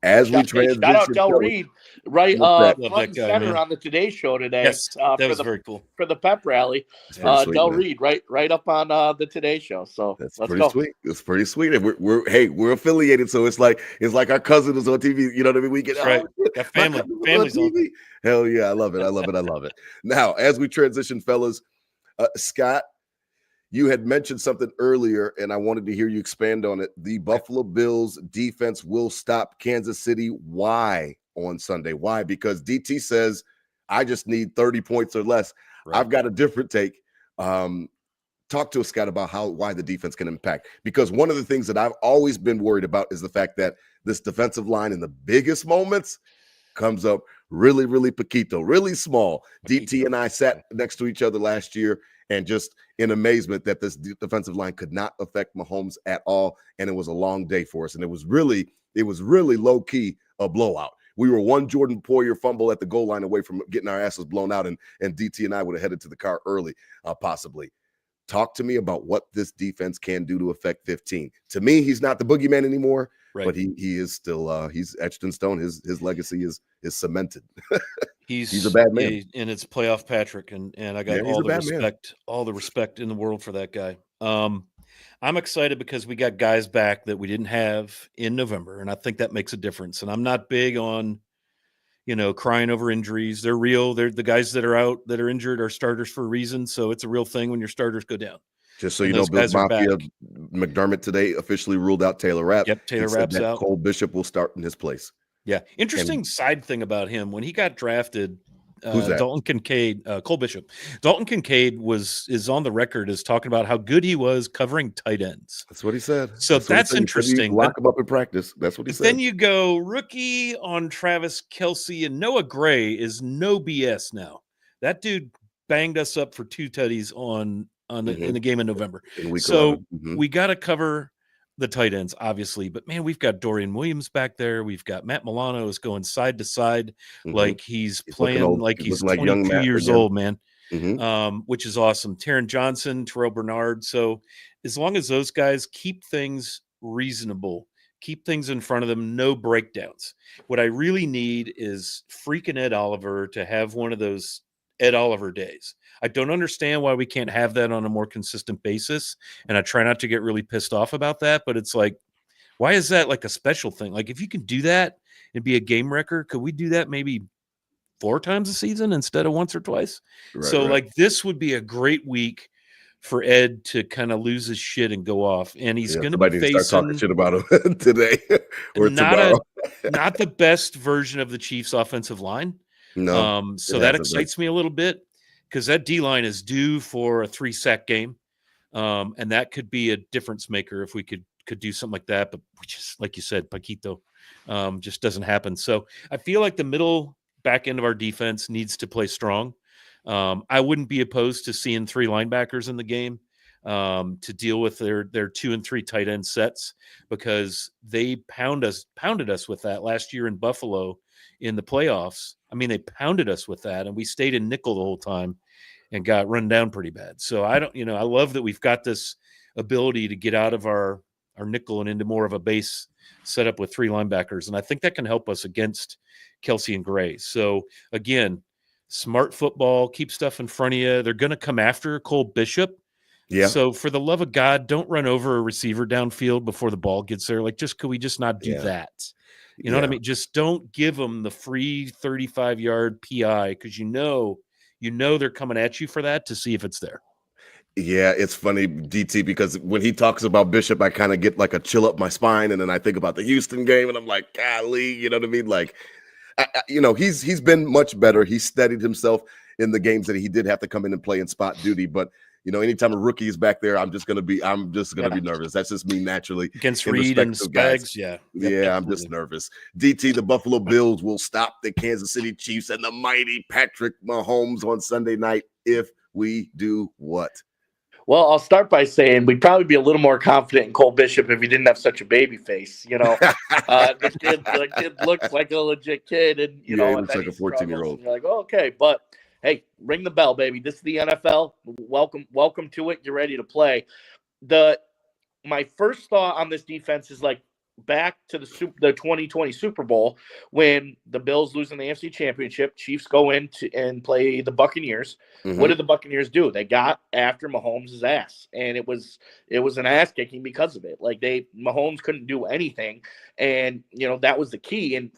As we transition, shout out Del Reed, right? Front and center on the Today Show today. Yes, that was very cool for the pep rally. Del Reed, right up on the Today Show. So that's pretty sweet. It's pretty sweet. And we're affiliated, so it's like our cousin is on TV. You know what I mean? We get right. Got family's on TV. Hell yeah, I love it. Now, as we transition, fellas, Scott, you had mentioned something earlier, and I wanted to hear you expand on it. The Buffalo Bills defense will stop Kansas City. Why on Sunday? Why? Because DT says, I just need 30 points or less. Right. I've got a different take. Talk to us, Scott, about why the defense can impact. Because one of the things that I've always been worried about is the fact that this defensive line in the biggest moments comes up really, really Paquito, really small. DT and I sat next to each other last year and just in amazement that this defensive line could not affect Mahomes at all. And it was a long day for us. And it was really low key a blowout. We were one Jordan Poyer fumble at the goal line away from getting our asses blown out. And DT and I would have headed to the car early, possibly. Talk to me about what this defense can do to affect 15. To me, he's not the boogeyman anymore, right. But he is still he's etched in stone. His legacy is cemented. He's a bad man, and it's playoff Patrick, and I got all the respect in the world for that guy. I'm excited because we got guys back that we didn't have in November, and I think that makes a difference. And I'm not big on, crying over injuries. They're real. They're the guys that are out, that are injured, are starters for a reason. So it's a real thing when your starters go down. Just so you know, Bills Mafia, McDermott today officially ruled out Taylor Rapp. Yep, Taylor Rapp's out. Cole Bishop will start in his place. Yeah. Interesting side thing about him. When he got drafted, Dalton Kincaid, Cole Bishop. Dalton Kincaid is on the record as talking about how good he was covering tight ends. That's what he said. So that's interesting. Lock him up in practice. That's what he said. Then you go rookie on Travis Kelce, and Noah Gray is no BS now. That dude banged us up for 2 tutties in the game in November. So we got to cover the tight ends, obviously, but man, we've got Dorian Williams back there. We've got Matt Milano is going side to side like he's playing like he's 22 years old, man. Which is awesome. Taron Johnson, Terrell Bernard. So as long as those guys keep things reasonable, keep things in front of them, no breakdowns. What I really need is freaking Ed Oliver to have one of those Ed Oliver days. I don't understand why we can't have that on a more consistent basis. And I try not to get really pissed off about that, but it's like, why is that like a special thing? Like, if you can do that and be a game wrecker, could we do that maybe 4 times a season instead of once or twice? Like, this would be a great week for Ed to kind of lose his shit and go off. And he's going to be facing start talking shit about him today or tomorrow. Not the best version of the Chiefs offensive line. No. So that excites me a little bit, because that D-line is due for a 3-sack game. And that could be a difference maker if we could do something like that. But just like you said, Paquito just doesn't happen. So I feel like the middle back end of our defense needs to play strong. I wouldn't be opposed to seeing 3 linebackers in the game to deal with their 2 and 3 tight end sets, because they pounded us with that last year in Buffalo in the playoffs. I mean, they pounded us with that, and we stayed in nickel the whole time and got run down pretty bad. So I love that we've got this ability to get out of our nickel and into more of a base setup with 3 linebackers. And I think that can help us against Kelsey and Gray. So again, smart football, keep stuff in front of you. They're going to come after Cole Bishop. Yeah. So for the love of God, don't run over a receiver downfield before the ball gets there. Like, could we just not do that? You know what I mean? Just don't give them the free 35-yard PI, because you know they're coming at you for that to see if it's there. Yeah, it's funny, DT, because when he talks about Bishop, I kind of get like a chill up my spine, and then I think about the Houston game, and I'm like, golly, you know what I mean? Like, he's been much better. He steadied himself in the games that he did have to come in and play in spot duty, but anytime a rookie is back there, I'm just gonna be nervous. That's just me naturally. Against Reed and Spags, I'm just nervous. DT, the Buffalo Bills will stop the Kansas City Chiefs and the mighty Patrick Mahomes on Sunday night if we do what? Well, I'll start by saying we'd probably be a little more confident in Cole Bishop if he didn't have such a baby face. The kid looks like a legit kid, and he looks like a 14-year-old. You're like, oh, okay, but hey, ring the bell, baby. This is the NFL. Welcome to it. You're ready to play. My first thought on this defense is like back to the 2020 Super Bowl when the Bills lose in the AFC Championship. Chiefs go in and play the Buccaneers. Mm-hmm. What did the Buccaneers do? They got after Mahomes' ass, and it was an ass kicking because of it. Like Mahomes couldn't do anything, and that was the key. And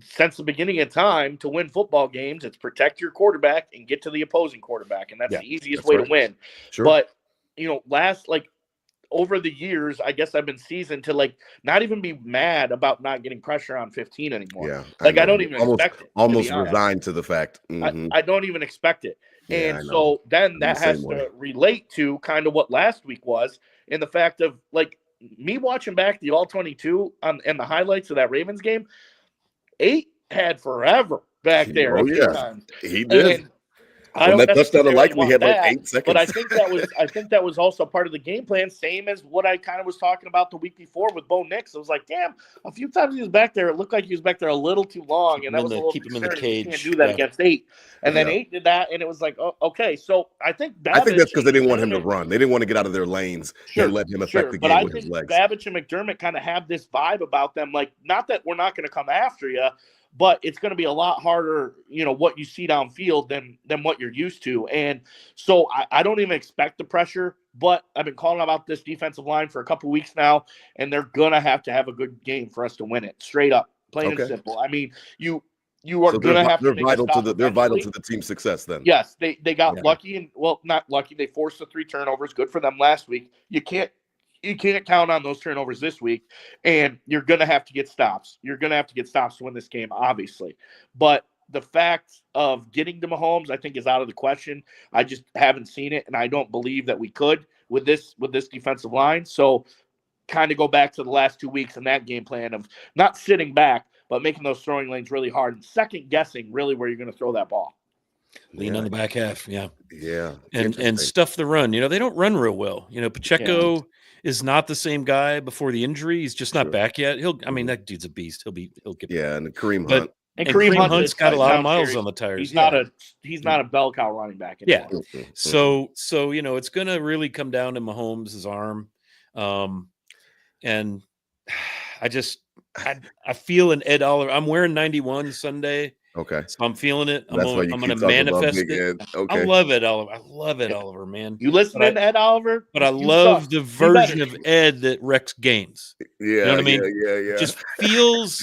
since the beginning of time, to win football games, it's protect your quarterback and get to the opposing quarterback, and that's the easiest way to win. Sure. But over the years, I guess I've been seasoned to not even be mad about not getting pressure on 15 anymore. Yeah, I don't even expect it. Almost resigned to the fact. Mm-hmm. I don't even expect it. And so then that has to relate to kind of what last week was, in the fact of me watching back the All-22 and the highlights of that Ravens game. 8 had forever back there. Oh yeah, times. He did. When that touchdown likely had 8 seconds. But I think that was also part of the game plan, same as what I kind of was talking about the week before with Bo Nix. I was like, damn, a few times he was back there, it looked like he was back there a little too long, and that was a little keep him in the cage. You can't do that against 8. And then 8 did that, and it was like, oh, okay. So I think that's because they didn't want him to run. They didn't want to get out of their lanes and let him affect the game with his legs. But I think Babbage and McDermott kind of have this vibe about them, not that we're not going to come after you, but it's going to be a lot harder, what you see downfield than what you're used to. And so I don't even expect the pressure, but I've been calling about this defensive line for a couple weeks now, and they're going to have a good game for us to win it, straight up, plain and simple. I mean, you are going to have to make a stop. They're vital to the team's success then. Yes, they got lucky, and not lucky. They forced the 3 turnovers. Good for them last week. You can't count on those turnovers this week, and you're going to have to get stops. You're going to have to get stops to win this game, obviously. But the fact of getting to Mahomes, I think, is out of the question. I just haven't seen it, and I don't believe that we could with this defensive line. So kind of go back to the last 2 weeks and that game plan of not sitting back, but making those throwing lanes really hard and second-guessing really where you're going to throw that ball. Lean on the back half, yeah, and stuff the run. They don't run real well. Pacheco is not the same guy before the injury. He's just not back yet. That dude's a beast. He'll get. Yeah, and Kareem Hunt. And Kareem Hunt's got a lot of miles on the tires. He's not a bell cow running back anymore. Yeah. So it's going to really come down to Mahomes' arm, and I feel an Ed Oliver. I'm wearing 91 Sunday. Okay. So I'm feeling it. I'm going to manifest it. Okay. I love Ed Oliver. I love Ed Oliver, man. You listening to Ed Oliver? But I love the version of Ed that wrecks games. Yeah. You know what I mean? Yeah. Just feels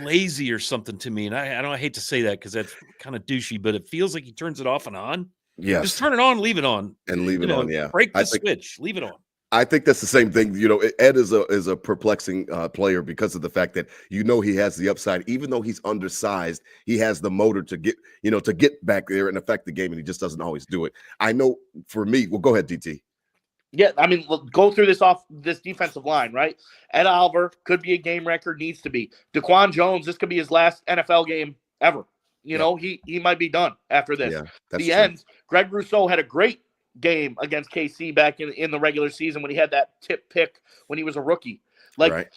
lazy or something to me. And I hate to say that because that's kind of douchey, but it feels like he turns it off and on. Yeah. Just turn it on, leave it on. And leave it on, yeah. Break the switch, leave it on. I think that's the same thing. Ed is a perplexing player because of the fact that he has the upside, even though he's undersized. He has the motor to get back there and affect the game, and he just doesn't always do it. I know for me. Well, go ahead, DT. Yeah, I mean, go through this defensive line, right? Ed Oliver could be a game record, needs to be. DaQuan Jones, this could be his last NFL game ever. He might be done after this. Yeah, that's the true. ends. Greg Rousseau had a great game against KC back in the regular season when he had that tip pick when he was a rookie. Like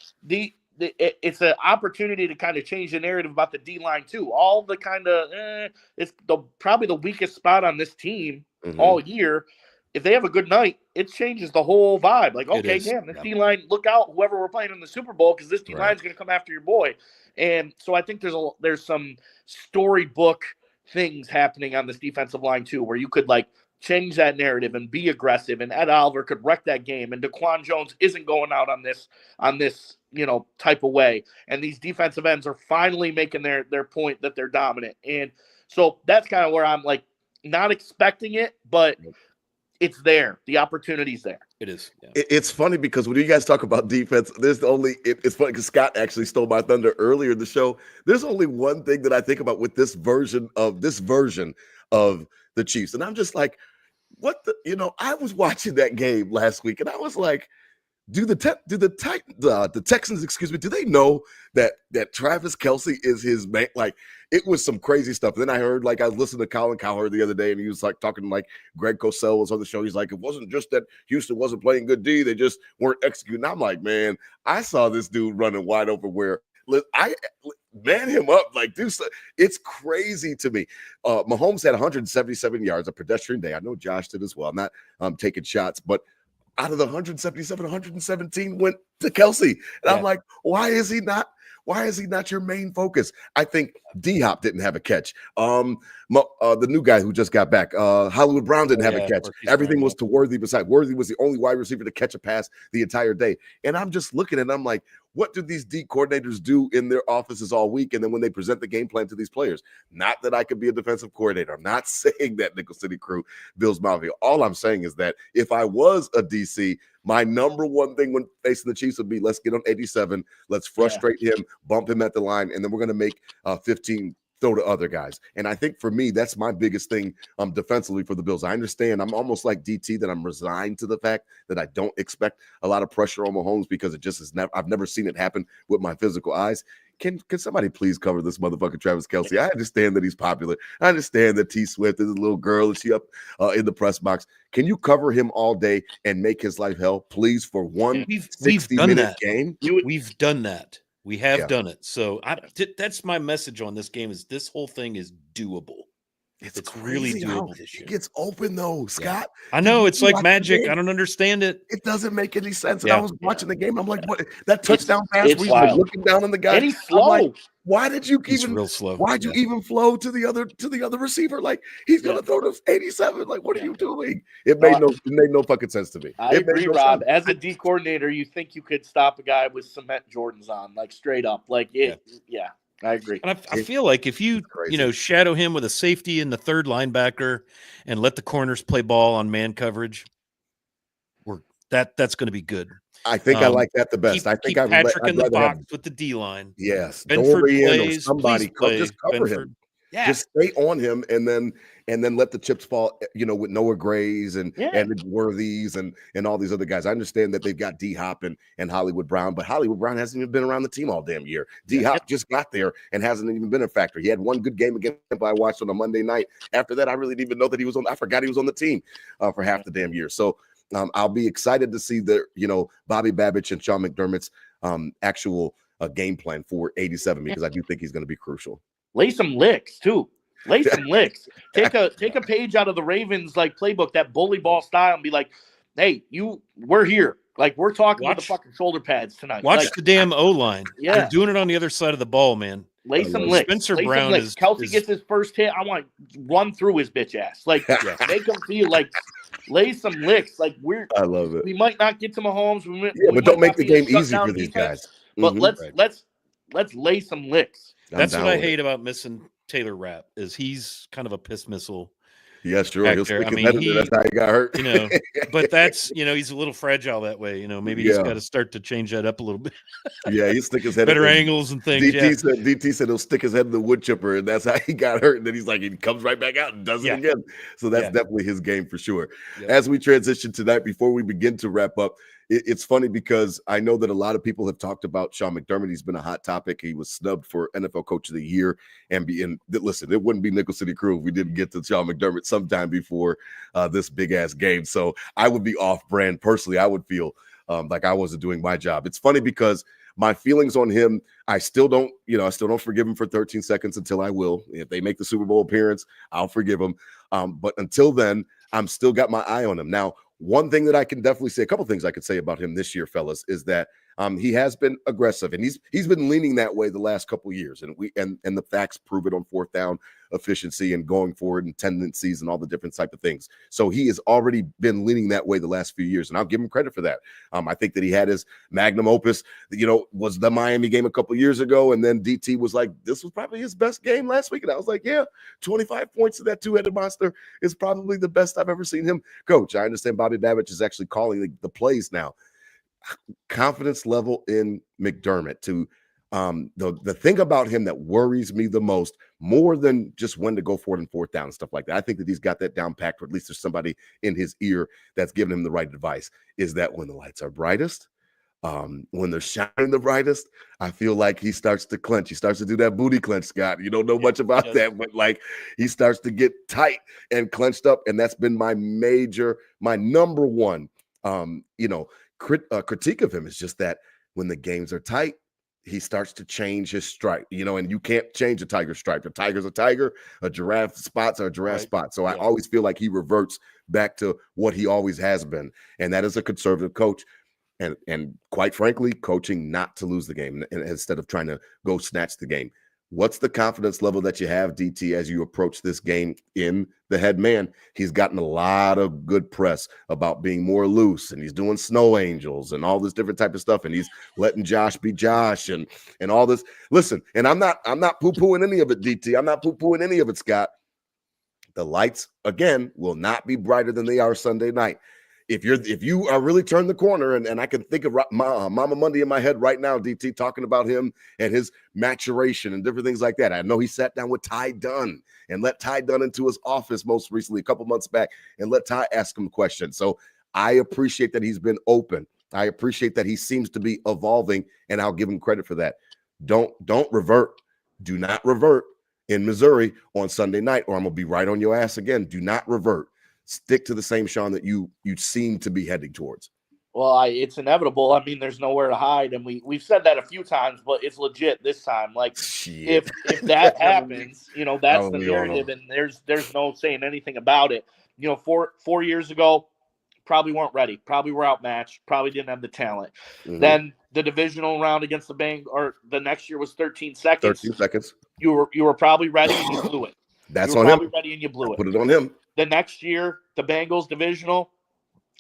it's an opportunity to kind of change the narrative about the D-line too. All the kind of it's probably the weakest spot on this team all year. If they have a good night, it changes the whole vibe. Like, okay, damn, this D-line, look out, whoever we're playing in the Super Bowl, because this D-line is going to come after your boy. And so I think there's some storybook things happening on this defensive line too, where you could like change that narrative and be aggressive, and Ed Oliver could wreck that game, and DaQuan Jones isn't going out on this type of way. And these defensive ends are finally making their point that they're dominant. And so that's kind of where I'm like not expecting it, but it's there. The opportunity's there. It is. Yeah. It's funny because when you guys talk about defense, it's funny because Scott actually stole my thunder earlier in the show. There's only one thing that I think about with this version of the Chiefs. And I'm just like, I was watching that game last week and I was like, do the Texans, excuse me, do they know that Travis Kelce is his man? Like, it was some crazy stuff. And then I heard, I was listening to Colin Cowherd the other day, and he was talking like Greg Cosell was on the show. He's like, it wasn't just that Houston wasn't playing good D, they just weren't executing. I'm like, man, I saw this dude running wide open where I man him up, it's crazy to me. Mahomes had 177 yards, a pedestrian day. I know Josh did as well. I'm not taking shots, but out of the 177, 117 went to Kelce. And I'm like, why is he not your main focus? I think D-Hop didn't have a catch. The new guy who just got back, Hollywood Brown didn't have a catch. Everything was to Worthy. Besides, Worthy was the only wide receiver to catch a pass the entire day. And I'm just looking at it, I'm like, what do these D coordinators do in their offices all week? And then when they present the game plan to these players, not that I could be a defensive coordinator. I'm not saying that, Nickel City Crew, Bills Mafia. All I'm saying is that if I was a DC, my number one thing when facing the Chiefs would be, let's get on 87. Let's frustrate him, bump him at the line, and then we're going to make 15 throw to other guys. And I think for me, that's my biggest thing defensively for the Bills. I understand. I'm almost like DT that I'm resigned to the fact that I don't expect a lot of pressure on Mahomes because it just is I've never seen it happen with my physical eyes. Can somebody please cover this motherfucker Travis Kelce? I understand that he's popular. I understand that T Swift is a little girl and she up in the press box. Can you cover him all day and make his life hell, please, for one 60-minute game? We've done that. We have done it. So that's my message on this game is this whole thing is doable. It's really doable this year. It gets open though, Scott. I know it's like magic. I don't understand it. It doesn't make any sense. And I was watching the game. I'm like, what? That touchdown pass where he's looking down on the guy. And he's slow. Like, why did you real slow. Why'd you even flow to the other receiver? Like he's gonna throw to 87. Like, what are you doing? It made no fucking sense to me. I agree, Rob. As a D coordinator, you think you could stop a guy with cement Jordans on, like straight up. Like I agree. And I feel like if you shadow him with a safety in the third linebacker and let the corners play ball on man coverage, that's going to be good. I think I like that the best. I think Patrick in the box with the D line. Yes, Benford plays. Or somebody just cover him. Yeah. Just stay on him and then let the chips fall. With Noah Grays and the Worthies and all these other guys. I understand that they've got D-Hop and Hollywood Brown, but Hollywood Brown hasn't even been around the team all damn year. D-Hop just got there and hasn't even been a factor. He had one good game against him I watched on a Monday night. After that, I really didn't even know that he was on. I forgot he was on the team for half the damn year. So. I'll be excited to see Bobby Babich and Sean McDermott's actual game plan for 87 because I do think he's going to be crucial. Lay some licks too. Lay some licks. Take a page out of the Ravens playbook, that bully ball style, and be like, "Hey, we're here. Like we're talking with the fucking shoulder pads tonight. Watch the damn O line. Yeah, they're doing it on the other side of the ball, man. Lay some licks. Spencer Brown is Kelce gets his first hit. I want to run through his bitch ass. Like make him feel like." Lay some licks. I love it. We might not get to Mahomes. But don't make the game easy for these guys. But let's lay some licks. That's what I hate about missing Taylor Rapp is he's kind of a piss missile Yeah, sure. He'll stick I his mean, head in there. That's how he got hurt. But that's, he's a little fragile that way. Maybe he's got to start to change that up a little bit. Yeah, he'll stick his head better in angles and things. DT said he'll stick his head in the wood chipper, and that's how he got hurt. And then he comes right back out and does it again. So that's definitely his game for sure. Yep. As we transition tonight, before we begin to wrap up, it's funny because I know that a lot of people have talked about Sean McDermott. He's been a hot topic. He was snubbed for NFL Coach of the Year. Listen, it wouldn't be Nickel City Crew if we didn't get to Sean McDermott sometime before this big-ass game. So I would be off-brand. Personally, I would feel like I wasn't doing my job. It's funny because my feelings on him, I still don't forgive him for 13 seconds until I will. If they make the Super Bowl appearance, I'll forgive him. But until then, I'm still got my eye on him. Now, one thing that I can definitely say, a couple things I could say about him this year, fellas, is that he has been aggressive, and he's been leaning that way the last couple of years, and the facts prove it on fourth down efficiency and going forward and tendencies and all the different type of things. So he has already been leaning that way the last few years, and I'll give him credit for that. I think that he had his magnum opus, was the Miami game a couple of years ago, and then DT was like, this was probably his best game last week, and I was like, yeah, 25 points to that two-headed monster is probably the best I've ever seen him coach. I understand Bobby Babbitt is actually calling the plays now. Confidence level in McDermott to the thing about him that worries me the most, more than just when to go for it and fourth down and stuff like that. I think that he's got that down packed, or at least there's somebody in his ear that's giving him the right advice, is that when the lights are brightest, when they're shining the brightest, I feel like he starts to clench. He starts to do that booty clench, Scott. You don't know much about that, but he starts to get tight and clenched up. And that's been my number one, critique of him, is just that when the games are tight, he starts to change his stripe, and you can't change a tiger stripe. A tiger's a tiger, a giraffe spots are a giraffe spot. So I always feel like he reverts back to what he always has been. And that is a conservative coach. And quite frankly, coaching not to lose the game instead of trying to go snatch the game. What's the confidence level that you have, DT, as you approach this game in the head man? He's gotten a lot of good press about being more loose, and he's doing snow angels and all this different type of stuff, and he's letting Josh be Josh and all this. Listen, and I'm not poo-pooing any of it, DT. I'm not poo-pooing any of it, Scott. The lights, again, will not be brighter than they are Sunday night. If you are really turned the corner, and I can think of Mama Monday in my head right now, DT, talking about him and his maturation and different things like that. I know he sat down with Ty Dunn and let Ty Dunn into his office most recently, a couple months back, and let Ty ask him questions. So I appreciate that he's been open. I appreciate that he seems to be evolving, and I'll give him credit for that. Don't revert. Do not revert in Missouri on Sunday night, or I'm going to be right on your ass again. Do not revert. Stick to the same Sean that you seem to be heading towards. Well, it's inevitable. I mean, there's nowhere to hide, and we've said that a few times, but it's legit this time. Like, if that happens, that's the narrative, and there's no saying anything about it. 4 years ago, probably weren't ready, probably were outmatched, probably didn't have the talent. Mm-hmm. Then the divisional round against the Bengals, or the next year was 13 seconds. 13 seconds. You were probably ready, and you blew it. That's you were on probably him. Ready, and you blew it. Put it on him. The next year, the Bengals divisional,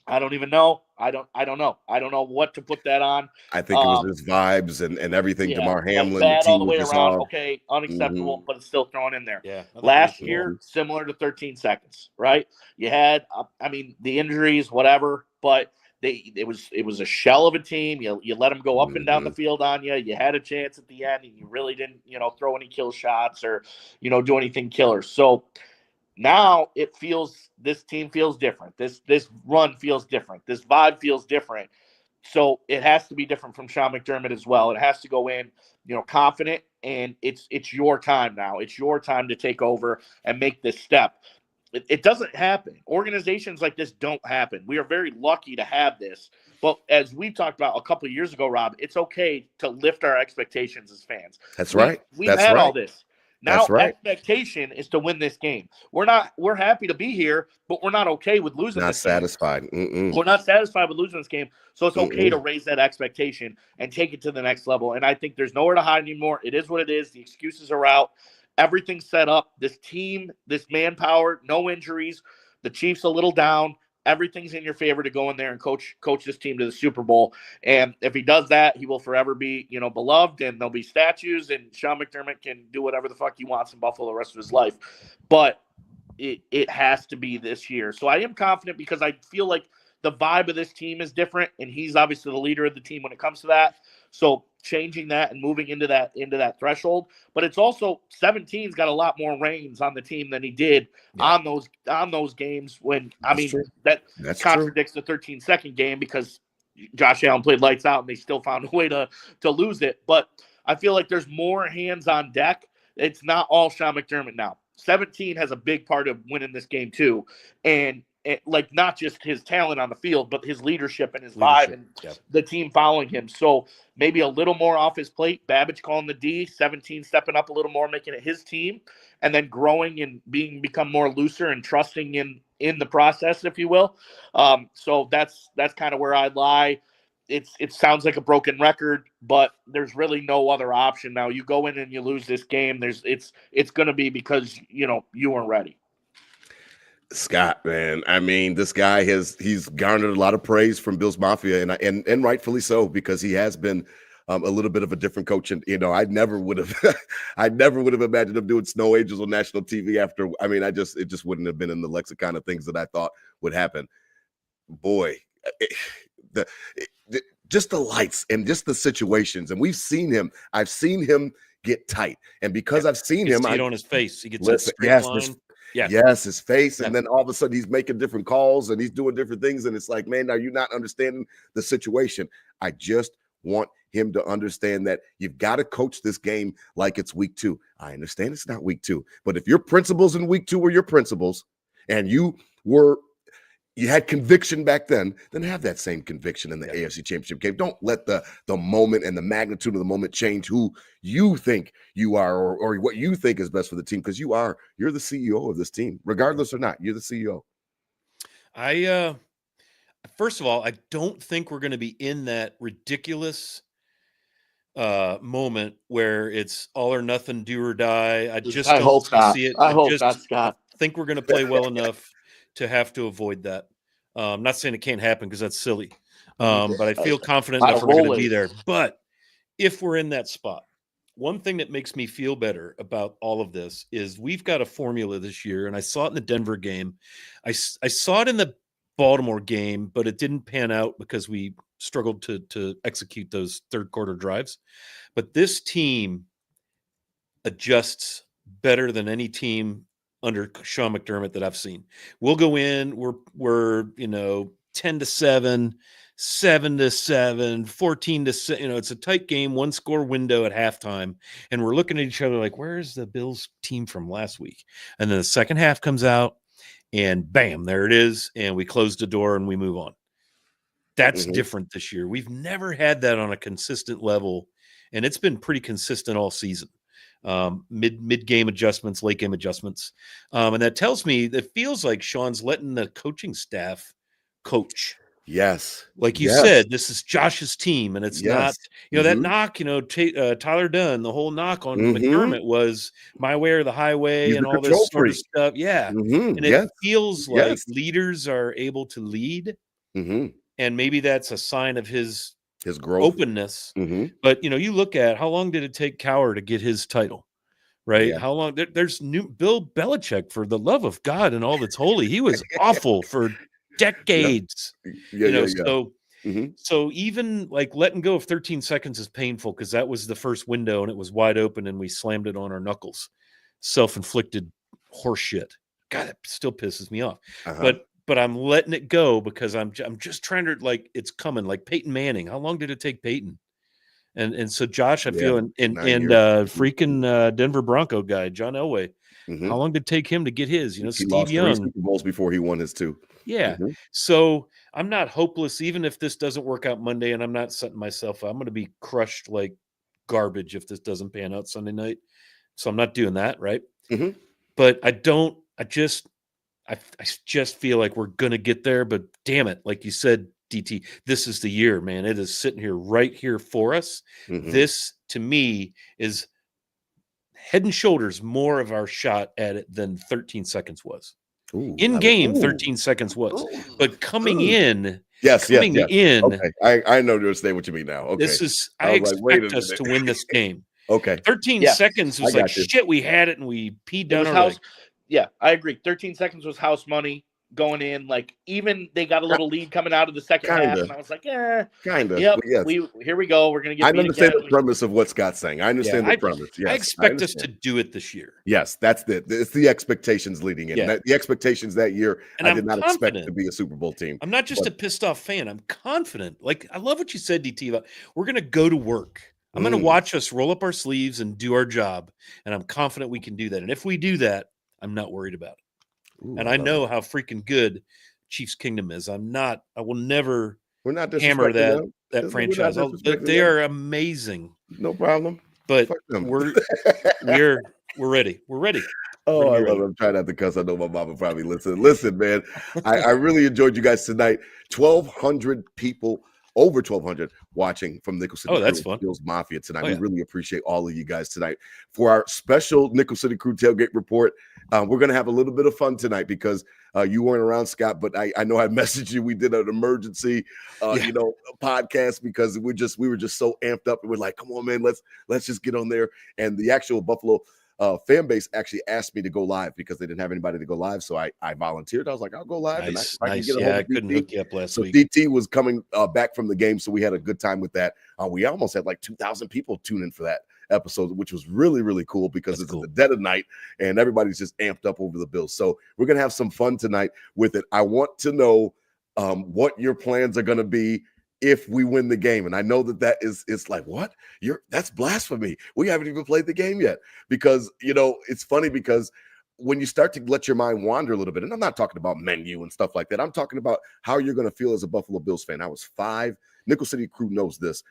I don't even know. I don't know. I don't know what to put that on. I think it was his vibes and everything. Yeah, Damar Hamlin, bad all the way around. Okay, unacceptable, but it's still thrown in there. Yeah. Last year, similar to 13 seconds, right? You had, the injuries, whatever, but it was a shell of a team. You let them go up and down the field on you. You had a chance at the end, and you really didn't, throw any kill shots or, do anything killer. So now this team feels different. This run feels different. This vibe feels different. So it has to be different from Sean McDermott as well. It has to go in, confident, and it's your time now. It's your time to take over and make this step. It doesn't happen. Organizations like this don't happen. We are very lucky to have this. But as we talked about a couple of years ago, Rob, it's okay to lift our expectations as fans. That's right. We've had all this. Now, expectation is to win this game. We're happy to be here, but we're not okay with losing this game. We're not satisfied with losing this game. So it's okay to raise that expectation and take it to the next level. And I think there's nowhere to hide anymore. It is what it is. The excuses are out. Everything's set up. This team, this manpower, no injuries. The Chiefs a little down. Everything's in your favor to go in there and coach this team to the Super Bowl. And if he does that, he will forever be, beloved, and there'll be statues, and Sean McDermott can do whatever the fuck he wants in Buffalo the rest of his life. But it has to be this year. So I am confident because I feel like the vibe of this team is different, and he's obviously the leader of the team when it comes to that. So changing that and moving into that threshold, but it's also 17's got a lot more reins on the team than he did on those games when that contradicts the 13-second game because Josh Allen played lights out and they still found a way to lose it. But I feel like there's more hands on deck. It's not all Sean McDermott now. 17 has a big part of winning this game too. And like not just his talent on the field, but his leadership and his vibe and the team following him. So maybe a little more off his plate. Babbage calling the D, 17 stepping up a little more, making it his team, and then growing and become more looser and trusting in the process, if you will. So that's kind of where I lie. It sounds like a broken record, but there's really no other option now. You go in and you lose this game. It's going to be because you weren't ready. Scott, man, I mean, this guy he's garnered a lot of praise from Bills Mafia, and rightfully so, because he has been a little bit of a different coach. And I never would have imagined him doing Snow Angels on national TV after. I mean, it just wouldn't have been in the lexicon of things that I thought would happen. Boy, just the lights and just the situations, and we've seen him. I've seen him get tight, and because I've seen him, I on his face. He gets that straight line. Yes, his face, and then all of a sudden he's making different calls and he's doing different things, and it's like, man, are you not understanding the situation? I just want him to understand that you've got to coach this game like it's week 2. I understand it's not week 2, but if your principles in week 2 were your principles, and you had conviction back then have that same conviction in the AFC Championship game. Don't let the moment and the magnitude of the moment change who you think you are or what you think is best for the team, because you're the CEO of this team, regardless or not. You're the CEO. First of all, I don't think we're going to be in that ridiculous moment where it's all or nothing, do or die. I hope not. See it. I hope not, Scott. I think we're going to play well enough to have to avoid that. I'm not saying it can't happen because that's silly, but I feel confident enough we're going to be there. But if we're in that spot, one thing that makes me feel better about all of this is we've got a formula this year, and I saw it in the Denver game. I saw it in the Baltimore game, but it didn't pan out because we struggled to execute those third quarter drives. But this team adjusts better than any team under Sean McDermott that I've seen. We'll go in, we're 10-7, 7-7, 14-7. It's a tight game, 1-score window at halftime, and we're looking at each other like, where's the Bills team from last week? And then the second half comes out, and bam, there it is, and we close the door and we move on. That's different this year. We've never had that on a consistent level, and it's been pretty consistent all season. Mid game adjustments, late game adjustments. And that tells me that feels like Sean's letting the coaching staff coach. Yes. Like you said, this is Josh's team, and it's not, that knock, Tyler Dunn, the whole knock on McDermott was my way or the highway and all this sort of stuff. Yeah. And it feels like leaders are able to lead. And maybe that's a sign of his growth, openness. But you look at how long did it take Cowher to get his title, right? How long there's new Bill Belichick, for the love of God and all that's holy. He was awful for decades. So even like letting go of 13 seconds is painful because that was the first window and it was wide open and we slammed it on our knuckles. Self-inflicted horseshit. God, it still pisses me off. But I'm letting it go because I'm just trying to, like, it's coming, like Peyton Manning. How long did it take Peyton? And so Josh, I feel, and freaking Denver Bronco guy, John Elway. How long did it take him to get his? Steve Young. 3 Super Bowls before he won his 2. Yeah. So I'm not hopeless, even if this doesn't work out Monday, and I'm not setting myself up. I'm going to be crushed like garbage if this doesn't pan out Sunday night. So I'm not doing that, right? But I just feel like we're going to get there, but damn it. Like you said, DT, this is the year, man. It is sitting here right here for us. This, to me, is head and shoulders more of our shot at it than 13 seconds was. In game, 13 seconds was. But coming in. Okay. I know what you mean now. Okay. I expect us to win this game. 13 seconds was like, shit, we had it and we peed down our leg. Yeah, I agree. 13 seconds was house money going in. Like, even they got a little lead coming out of the second half, and I was like, kind of. Yep, Yes. here we go. We're gonna get. I beat understand again. the premise of what Scott's saying. I understand the premise. Yes, I expect us to do it this year. Yes, it's the expectations leading in. Yeah. The expectations that year, and I did not expect to be a Super Bowl team. I'm not just a pissed off fan. I'm confident. Like, I love what you said, DT, about we're going to go to work. I'm going to watch us roll up our sleeves and do our job. And I'm confident we can do that. And if we do that, I'm not worried about it. Ooh, and I know how freaking good Chiefs Kingdom is. We're not hammer that franchise. They are amazing. No problem. But we're ready. We're ready. Oh, I love it. I'm trying not to cuss. I know my mom will probably listen. Listen, man, I really enjoyed you guys tonight. 1,200 people, over 1,200 watching from Nickel City. Oh, that's fun. Bills Mafia tonight. We really appreciate all of you guys tonight. For our special Nickel City Crew tailgate report, we're going to have a little bit of fun tonight because you weren't around, Scott, but I know I messaged you. We did an emergency, podcast because we were just so amped up. And we're like, come on, man, let's just get on there. And the actual Buffalo fan base actually asked me to go live because they didn't have anybody to go live. So I volunteered. I was like, I'll go live. Nice, and I couldn't hook you up last week. DT was coming back from the game, so we had a good time with that. We almost had like 2,000 people tune in for that episode, which was really, really cool because it's in the dead of night and everybody's just amped up over the Bills. So we're going to have some fun tonight with it. I want to know what your plans are going to be if we win the game. And I know it's like, what? That's blasphemy. We haven't even played the game yet. Because, it's funny because when you start to let your mind wander a little bit, and I'm not talking about menu and stuff like that. I'm talking about how you're going to feel as a Buffalo Bills fan. I was 5. Nickel City Crew knows this.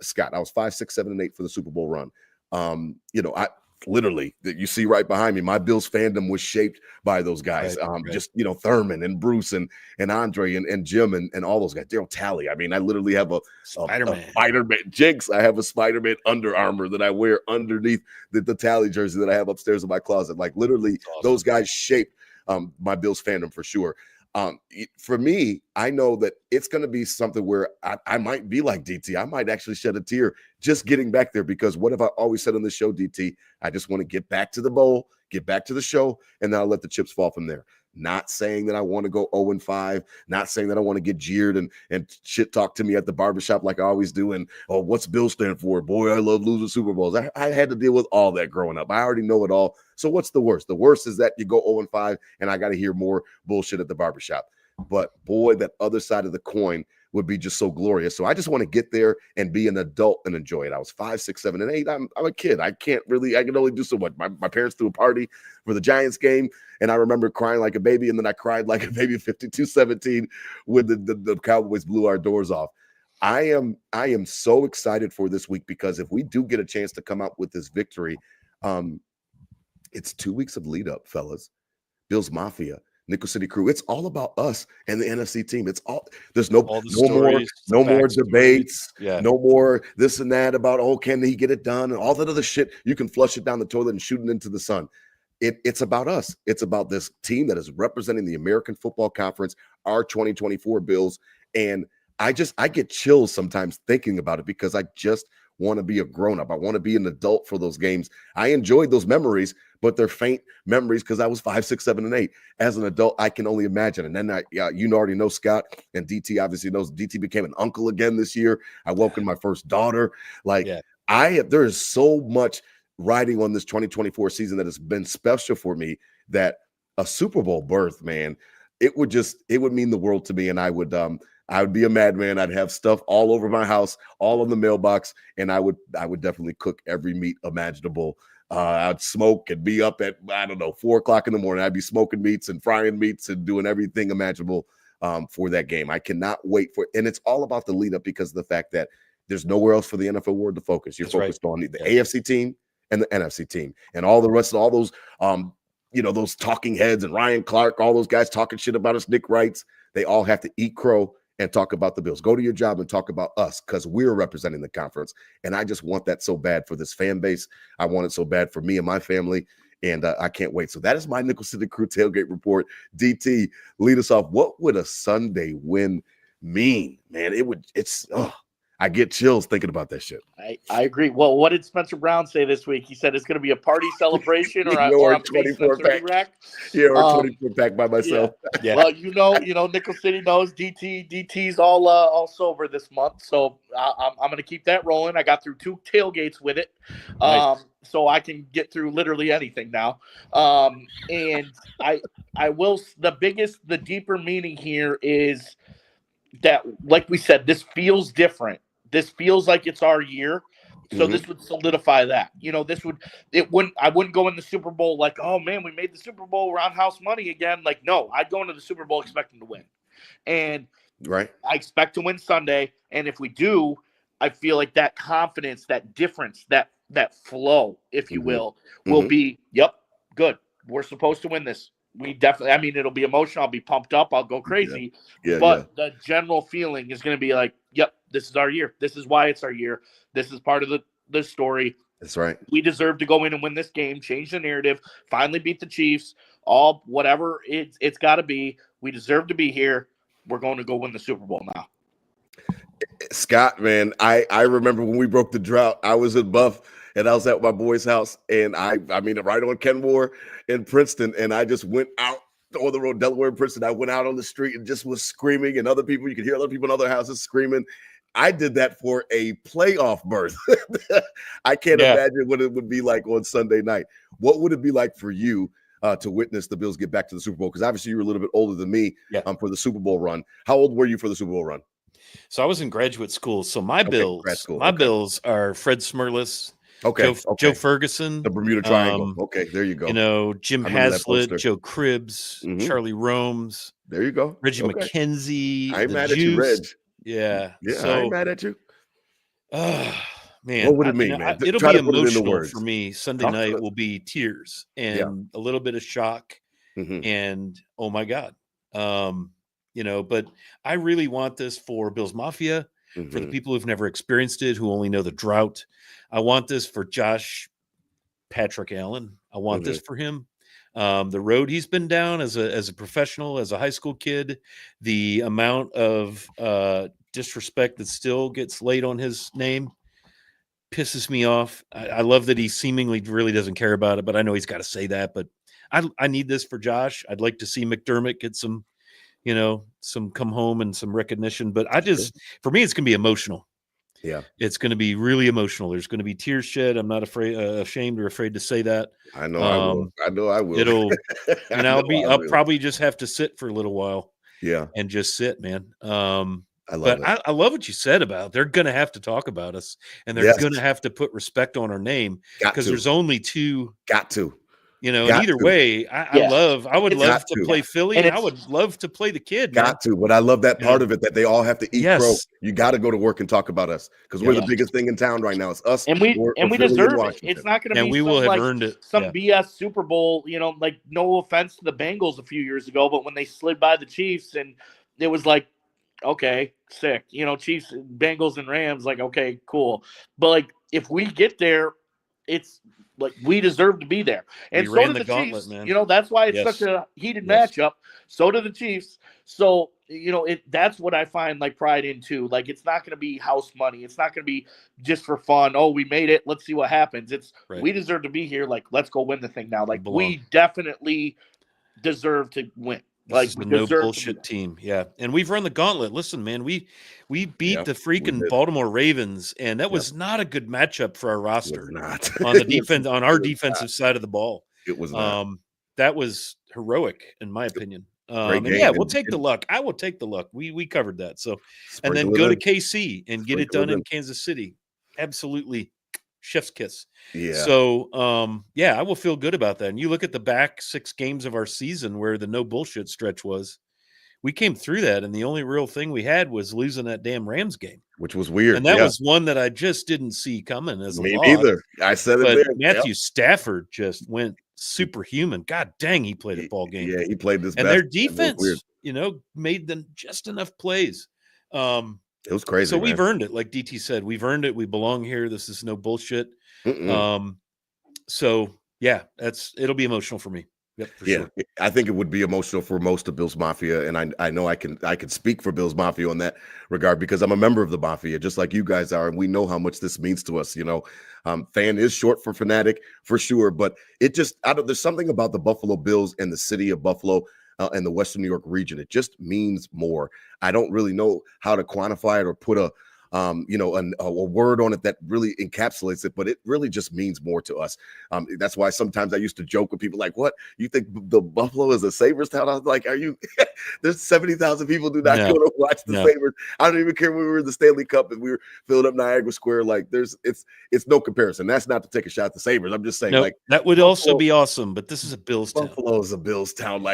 Scott, I was 5, 6, 7, and 8 for the Super Bowl run. I literally, that you see right behind me, my Bills fandom was shaped by those guys. Right. Just Thurman and Bruce and Andre and Jim and all those guys. Daryl Talley. I mean, I literally have a Spider-Man Jinx. I have a Spider-Man Under Armour that I wear underneath the Talley jersey that I have upstairs in my closet. Like, literally, those guys shaped my Bills fandom for sure. For me, I know that it's going to be something where I might be like DT. I might actually shed a tear just getting back there because what have I always said on the show, DT? I just want to get back to the bowl, get back to the show, and then I'll let the chips fall from there. Not saying that I want to go 0-5, not saying that I want to get jeered and shit talk to me at the barbershop like I always do. And, what's Bill stand for? Boy, I love losing Super Bowls. I had to deal with all that growing up. I already know it all. So what's the worst? The worst is that you go 0-5 and I got to hear more bullshit at the barbershop. But boy, that other side of the coin would be just so glorious. So I just want to get there and be an adult and enjoy it. I was 5, 6, 7, and 8. I'm a kid. I can only do so much. My parents threw a party for the Giants game, and I remember crying like a baby, and then I cried like a baby 52-17 when the Cowboys blew our doors off. I am so excited for this week because if we do get a chance to come out with this victory, it's 2 weeks of lead up, fellas. Bills Mafia, Nickel City Crew. It's all about us and the NFC team. It's all. There's no more debates. Yeah. No more this and that about can he get it done and all that other shit. You can flush it down the toilet and shoot it into the sun. It's about us. It's about this team that is representing the American Football Conference, our 2024 Bills. And I get chills sometimes thinking about it because I just want to be a grown-up. I want to be an adult for those games. I enjoyed those memories, but they're faint memories because I was 5, 6, 7, and 8. As an adult, I can only imagine. And then you already know Scott, and DT obviously knows DT became an uncle again this year. I welcomed my first daughter. There is so much riding on this 2024 season that has been special for me that a Super Bowl berth, man, it would mean the world to me. And I would be a madman. I'd have stuff all over my house, all in the mailbox, and I would definitely cook every meat imaginable. I'd smoke and be up at 4 o'clock in the morning. I'd be smoking meats and frying meats and doing everything imaginable for that game. I cannot wait for it. And it's all about the lead up because of the fact that there's nowhere else for the NFL world to focus. You're focused on the AFC team and the NFC team and all the rest of all those those talking heads and Ryan Clark, all those guys talking shit about us, Nick Wrights. They all have to eat crow and talk about the Bills. Go to your job and talk about us because we're representing the conference. And I just want that so bad for this fan base. I want it so bad for me and my family. And I can't wait. So that is my Nickel City Crew tailgate report. DT, lead us off. What would a Sunday win mean, man? I get chills thinking about that shit. I agree. Well, what did Spencer Brown say this week? He said it's going to be a party celebration or I'm facing a 30 rack. Yeah, or 24 pack by myself. Yeah. Well, you know, Nickel City knows DT's all sober this month, so I'm going to keep that rolling. I got through 2 tailgates with it, Nice. so I can get through literally anything now. And I will. The deeper meaning here is that, like we said, this feels different. This feels like it's our year. So this would solidify that. You know, I wouldn't go in the Super Bowl like, oh man, we made the Super Bowl roundhouse money again. Like, no, I'd go into the Super Bowl expecting to win. And right. I expect to win Sunday. And if we do, I feel like that confidence, that difference, that flow, if you will be, yep, good. We're supposed to win this. We definitely, I mean, it'll be emotional. I'll be pumped up. I'll go crazy. But the general feeling is going to be like, yep, this is our year. This is why it's our year. This is part of the story. That's right. We deserve to go in and win this game, change the narrative, finally beat the Chiefs, all whatever it's got to be. We deserve to be here. We're going to go win the Super Bowl now. Scott, man, I remember when we broke the drought, I was in Buff and I was at my boy's house, and I mean, right on Kenmore in Princeton, and I just went out on the road, Delaware and Princeton. I went out on the street and just was screaming, and you could hear other people in other houses screaming. I did that for a playoff berth. I can't imagine what it would be like on Sunday night. What would it be like for you to witness the Bills get back to the Super Bowl? Because obviously you were a little bit older than me for the Super Bowl run. How old were you for the Super Bowl run? So I was in graduate school. So my Bills are Fred Smirlis, Joe Ferguson, the Bermuda Triangle. Okay, there you go. You know, Jim Haslett, Joe Cribbs, Charlie Romes. There you go. Reggie McKenzie. I ain't mad at you, Reg. Yeah. So, I ain't mad at you. Man, what would it mean, man? It'll be emotional for me. Sunday night will be tears and a little bit of shock and oh my God. You know, but I really want this for Bills Mafia, for the people who've never experienced it, who only know the drought. I want this for Josh Patrick Allen. I want this for him. The road he's been down as a professional, as a high school kid, the amount of disrespect that still gets laid on his name pisses me off. I love that he seemingly really doesn't care about it, but I know he's got to say that. But I need this for Josh. I'd like to see McDermott get some, you know, some come home and some recognition. But for me, it's going to be emotional. Yeah, it's going to be really emotional. There's going to be tears shed. I'm not ashamed or afraid to say that. I know I will. I know I will. It'll, and I'll probably just have to sit for a little while. Yeah, and just sit, man. I love it. I love what you said about they're going to have to talk about us, and they're going to have to put respect on our name because there's only two. Got to. You know, and either way, I would love to play Philly, and I would love to play the kid. Got to, but I love that part of it that they all have to eat crow. You got to go to work and talk about us because we're the biggest thing in town right now. It's us, and we deserve it. It's not going to be, and we will have earned it. Some BS Super Bowl. You know, like no offense to the Bengals a few years ago, but when they slid by the Chiefs, and it was like, okay, sick. You know, Chiefs, Bengals, and Rams, like okay, cool. But like if we get there, it's like we deserve to be there, and so do the Chiefs. Man. You know that's why it's such a heated matchup. So do the Chiefs. So you know that's what I find like pride in too. Like it's not going to be house money. It's not going to be just for fun. Oh, we made it. Let's see what happens. It's we deserve to be here. Like let's go win the thing now. Like we definitely deserve to win. Like this is a no bullshit team, and we've run the gauntlet. Listen, man, we beat the freaking Baltimore Ravens, and that was not a good matchup for our roster. Not on the defense, on our defensive side of the ball. It was not. That was heroic, in my opinion. And we'll take the luck. I will take the luck. We covered that. So, and then go to KC and get it done in Kansas City. Absolutely. Chef's kiss. Yeah. So, I will feel good about that. And you look at the back 6 games of our season where the no bullshit stretch was. We came through that, and the only real thing we had was losing that damn Rams game, which was weird. And that was one that I just didn't see coming as a loss. Neither. I said but it there. Matthew Stafford just went superhuman. God dang, he played a ball game. Yeah, he played this. And their defense, made them just enough plays. It was crazy. So we've earned it. Like DT said, we've earned it. We belong here. This is no bullshit. So yeah, it'll be emotional for me. Yep, for Yeah, sure. I think it would be emotional for most of Bills Mafia, and I know I can speak for Bills Mafia on that regard because I'm a member of the Mafia, just like you guys are, and we know how much this means to us. Fan is short for fanatic for sure, but there's something about the Buffalo Bills and the city of Buffalo and the Western New York region. It just means more. I don't really know how to quantify it or put a word on it that really encapsulates it, but it really just means more to us. That's why sometimes I used to joke with people like, what, you think the Buffalo is a Sabres town? I was like, are you, there's 70,000 people do not go to watch the Sabres. I don't even care when we were in the Stanley Cup and we were filling up Niagara Square. Like it's no comparison. That's not to take a shot at the Sabres. I'm just saying that would Buffalo, also be awesome, but this is a Bills town. Buffalo is a Bills town.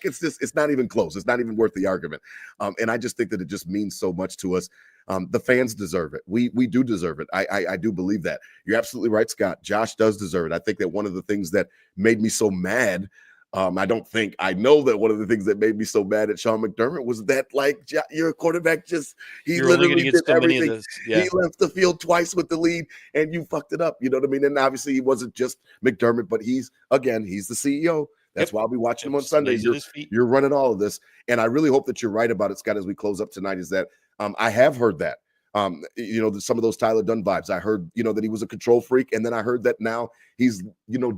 It's not even close. It's not even worth the argument. And I just think that it just means so much to us. The fans deserve it. We do deserve it. I do believe that. You're absolutely right, Scott. Josh does deserve it. I think that one of the things that made me so mad, I know that one of the things that made me so mad at Sean McDermott was that your quarterback he literally did everything. Yeah. He left the field twice with the lead and you fucked it up. You know what I mean? And obviously he wasn't just McDermott, but he's the CEO. That's why I'll be watching him on Sunday. You're running all of this. And I really hope that you're right about it, Scott, as we close up tonight, is that I have heard that. Some of those Tyler Dunn vibes. I heard, that he was a control freak. And then I heard that now he's,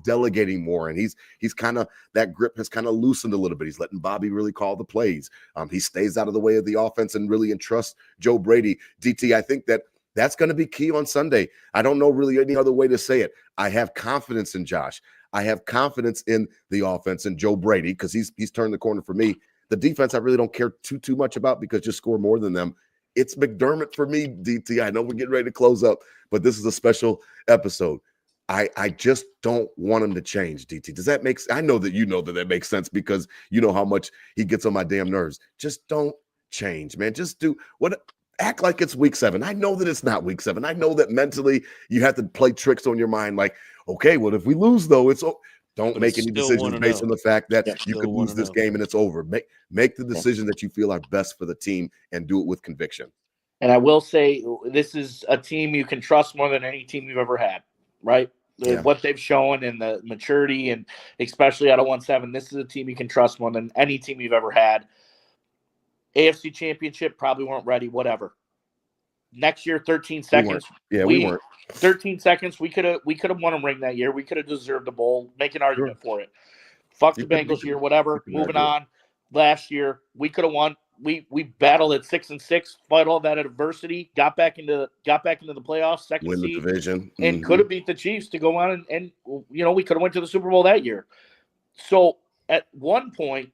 delegating more. And he's kind of, that grip has kind of loosened a little bit. He's letting Bobby really call the plays. He stays out of the way of the offense and really entrusts Joe Brady. DT, I think that's going to be key on Sunday. I don't know really any other way to say it. I have confidence in Josh. I have confidence in the offense and Joe Brady because he's turned the corner for me. The defense I really don't care too much about because just score more than them. It's McDermott for me, DT. I know we're getting ready to close up, but this is a special episode. I just don't want him to change, DT. Does that make sense? I know that you know that makes sense because you know how much he gets on my damn nerves. Just don't change, man. Just do what. Act like it's week 7. I know that it's not week 7. I know that mentally you have to play tricks on your mind. Like, okay, well, if we lose though, don't make any decisions based on the fact that you could lose this game and it's over. Make the decisions that you feel are best for the team and do it with conviction. And I will say this is a team you can trust more than any team you've ever had, right? Yeah. What they've shown and the maturity, and especially out of 1-7, this is a team you can trust more than any team you've ever had. AFC Championship, probably weren't ready, whatever. Next year, 13 seconds. We weren't. 13 seconds. We could have won a ring that year. We could have deserved a bowl. Make an argument for it. Fuck the Bengals year, whatever. Moving on. Last year, we could have won. We battled at 6-6, fight all that adversity, got back into the playoffs, second win seed, the division, and could have beat the Chiefs to go on and we could have went to the Super Bowl that year. So at one point,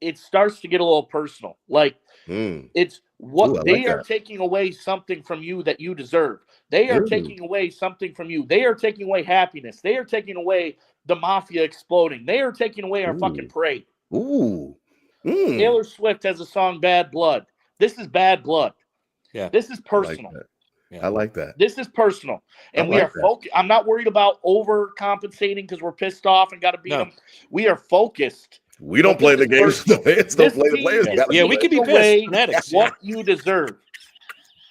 it starts to get a little personal. Like it's what they are taking away something from you that you deserve. They are taking away something from you. They are taking away happiness. They are taking away the Mafia exploding. They are taking away our fucking parade. Taylor Swift has a song, Bad Blood. This is bad blood. Yeah. This is personal. I like that. This is personal. And we are focused. I'm not worried about overcompensating because we're pissed off and got to beat them. We are focused. We don't play the games. The fans don't play the players. Yeah, we can be pissed. What you deserve.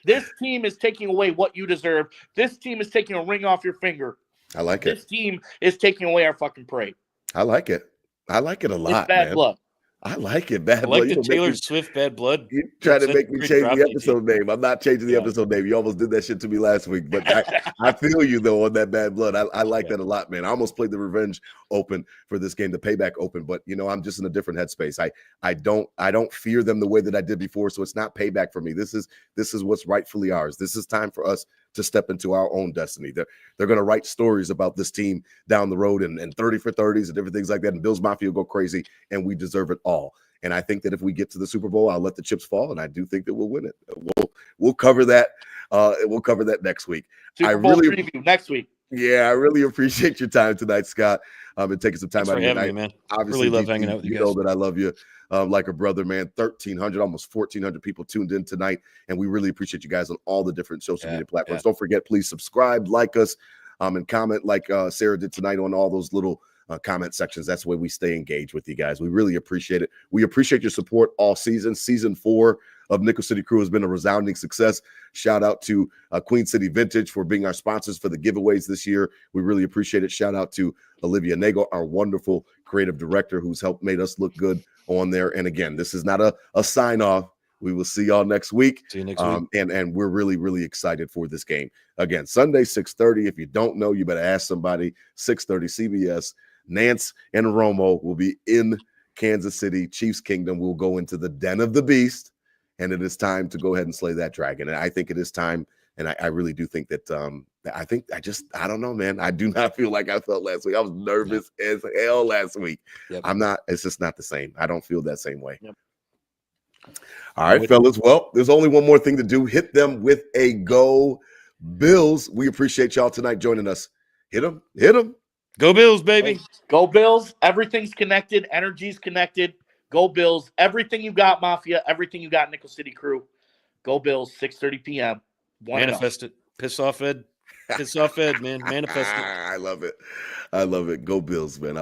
This team is taking away what you deserve. This team is taking a ring off your finger. I like it. This team is taking away our fucking parade. I like it. I like it a lot, it's bad blood. I like it. Bad I like the Taylor Swift Bad Blood. You trying to make me change the episode name. I'm not changing the episode name. You almost did that shit to me last week. But I feel you, though, on that Bad Blood. I like that a lot, man. I almost played the Revenge Open for this game, the Payback Open. But, I'm just in a different headspace. I don't fear them the way that I did before. So it's not payback for me. This is what's rightfully ours. This is time for us to step into our own destiny. They're going to write stories about this team down the road and 30 for 30s and different things like that. And Bills Mafia will go crazy, and we deserve it all. And I think that if we get to the Super Bowl, I'll let the chips fall, and I do think that we'll win it. We'll cover that. We'll cover that next week. Super Bowl preview next week. Yeah, I really appreciate your time tonight, Scott. And taking some time out of your night. Man. Obviously, really love hanging out with you guys. You know that I love you like a brother, man. 1,300, almost 1,400 people tuned in tonight, and we really appreciate you guys on all the different social media platforms. Don't forget, please subscribe, like us, and comment like Sarah did tonight on all those little comment sections. That's the way we stay engaged with you guys. We really appreciate it. We appreciate your support all season. Season 4 of Nickel City Crew has been a resounding success. Shout out to Queen City Vintage for being our sponsors for the giveaways this year. We really appreciate it. Shout out to Olivia Nagel, our wonderful creative director, who's helped made us look good on there. And again, this is not a sign off. We will see y'all next week. See you next week. And we're really, really excited for this game. Again, Sunday, 6:30. If you don't know, you better ask somebody. 6:30 CBS. Nance and Romo will be in Kansas City. Chiefs Kingdom will go into the den of the beast. And it is time to go ahead and slay that dragon. And I think it is time. And I really do think that I don't know, man. I do not feel like I felt last week. I was nervous as hell last week. Yep. It's just not the same. I don't feel that same way. Yep. All right, fellas. Well, there's only one more thing to do. Hit them with a go, Bills. We appreciate y'all tonight joining us. Hit them. Go Bills, baby. Go Bills. Everything's connected. Energy's connected. Go Bills. Everything you got, Mafia. Everything you got, Nickel City Crew. Go Bills. 6:30 p.m. Manifest it. Piss off Ed. Piss off Ed, man. Manifest it. I love it. Go Bills, man.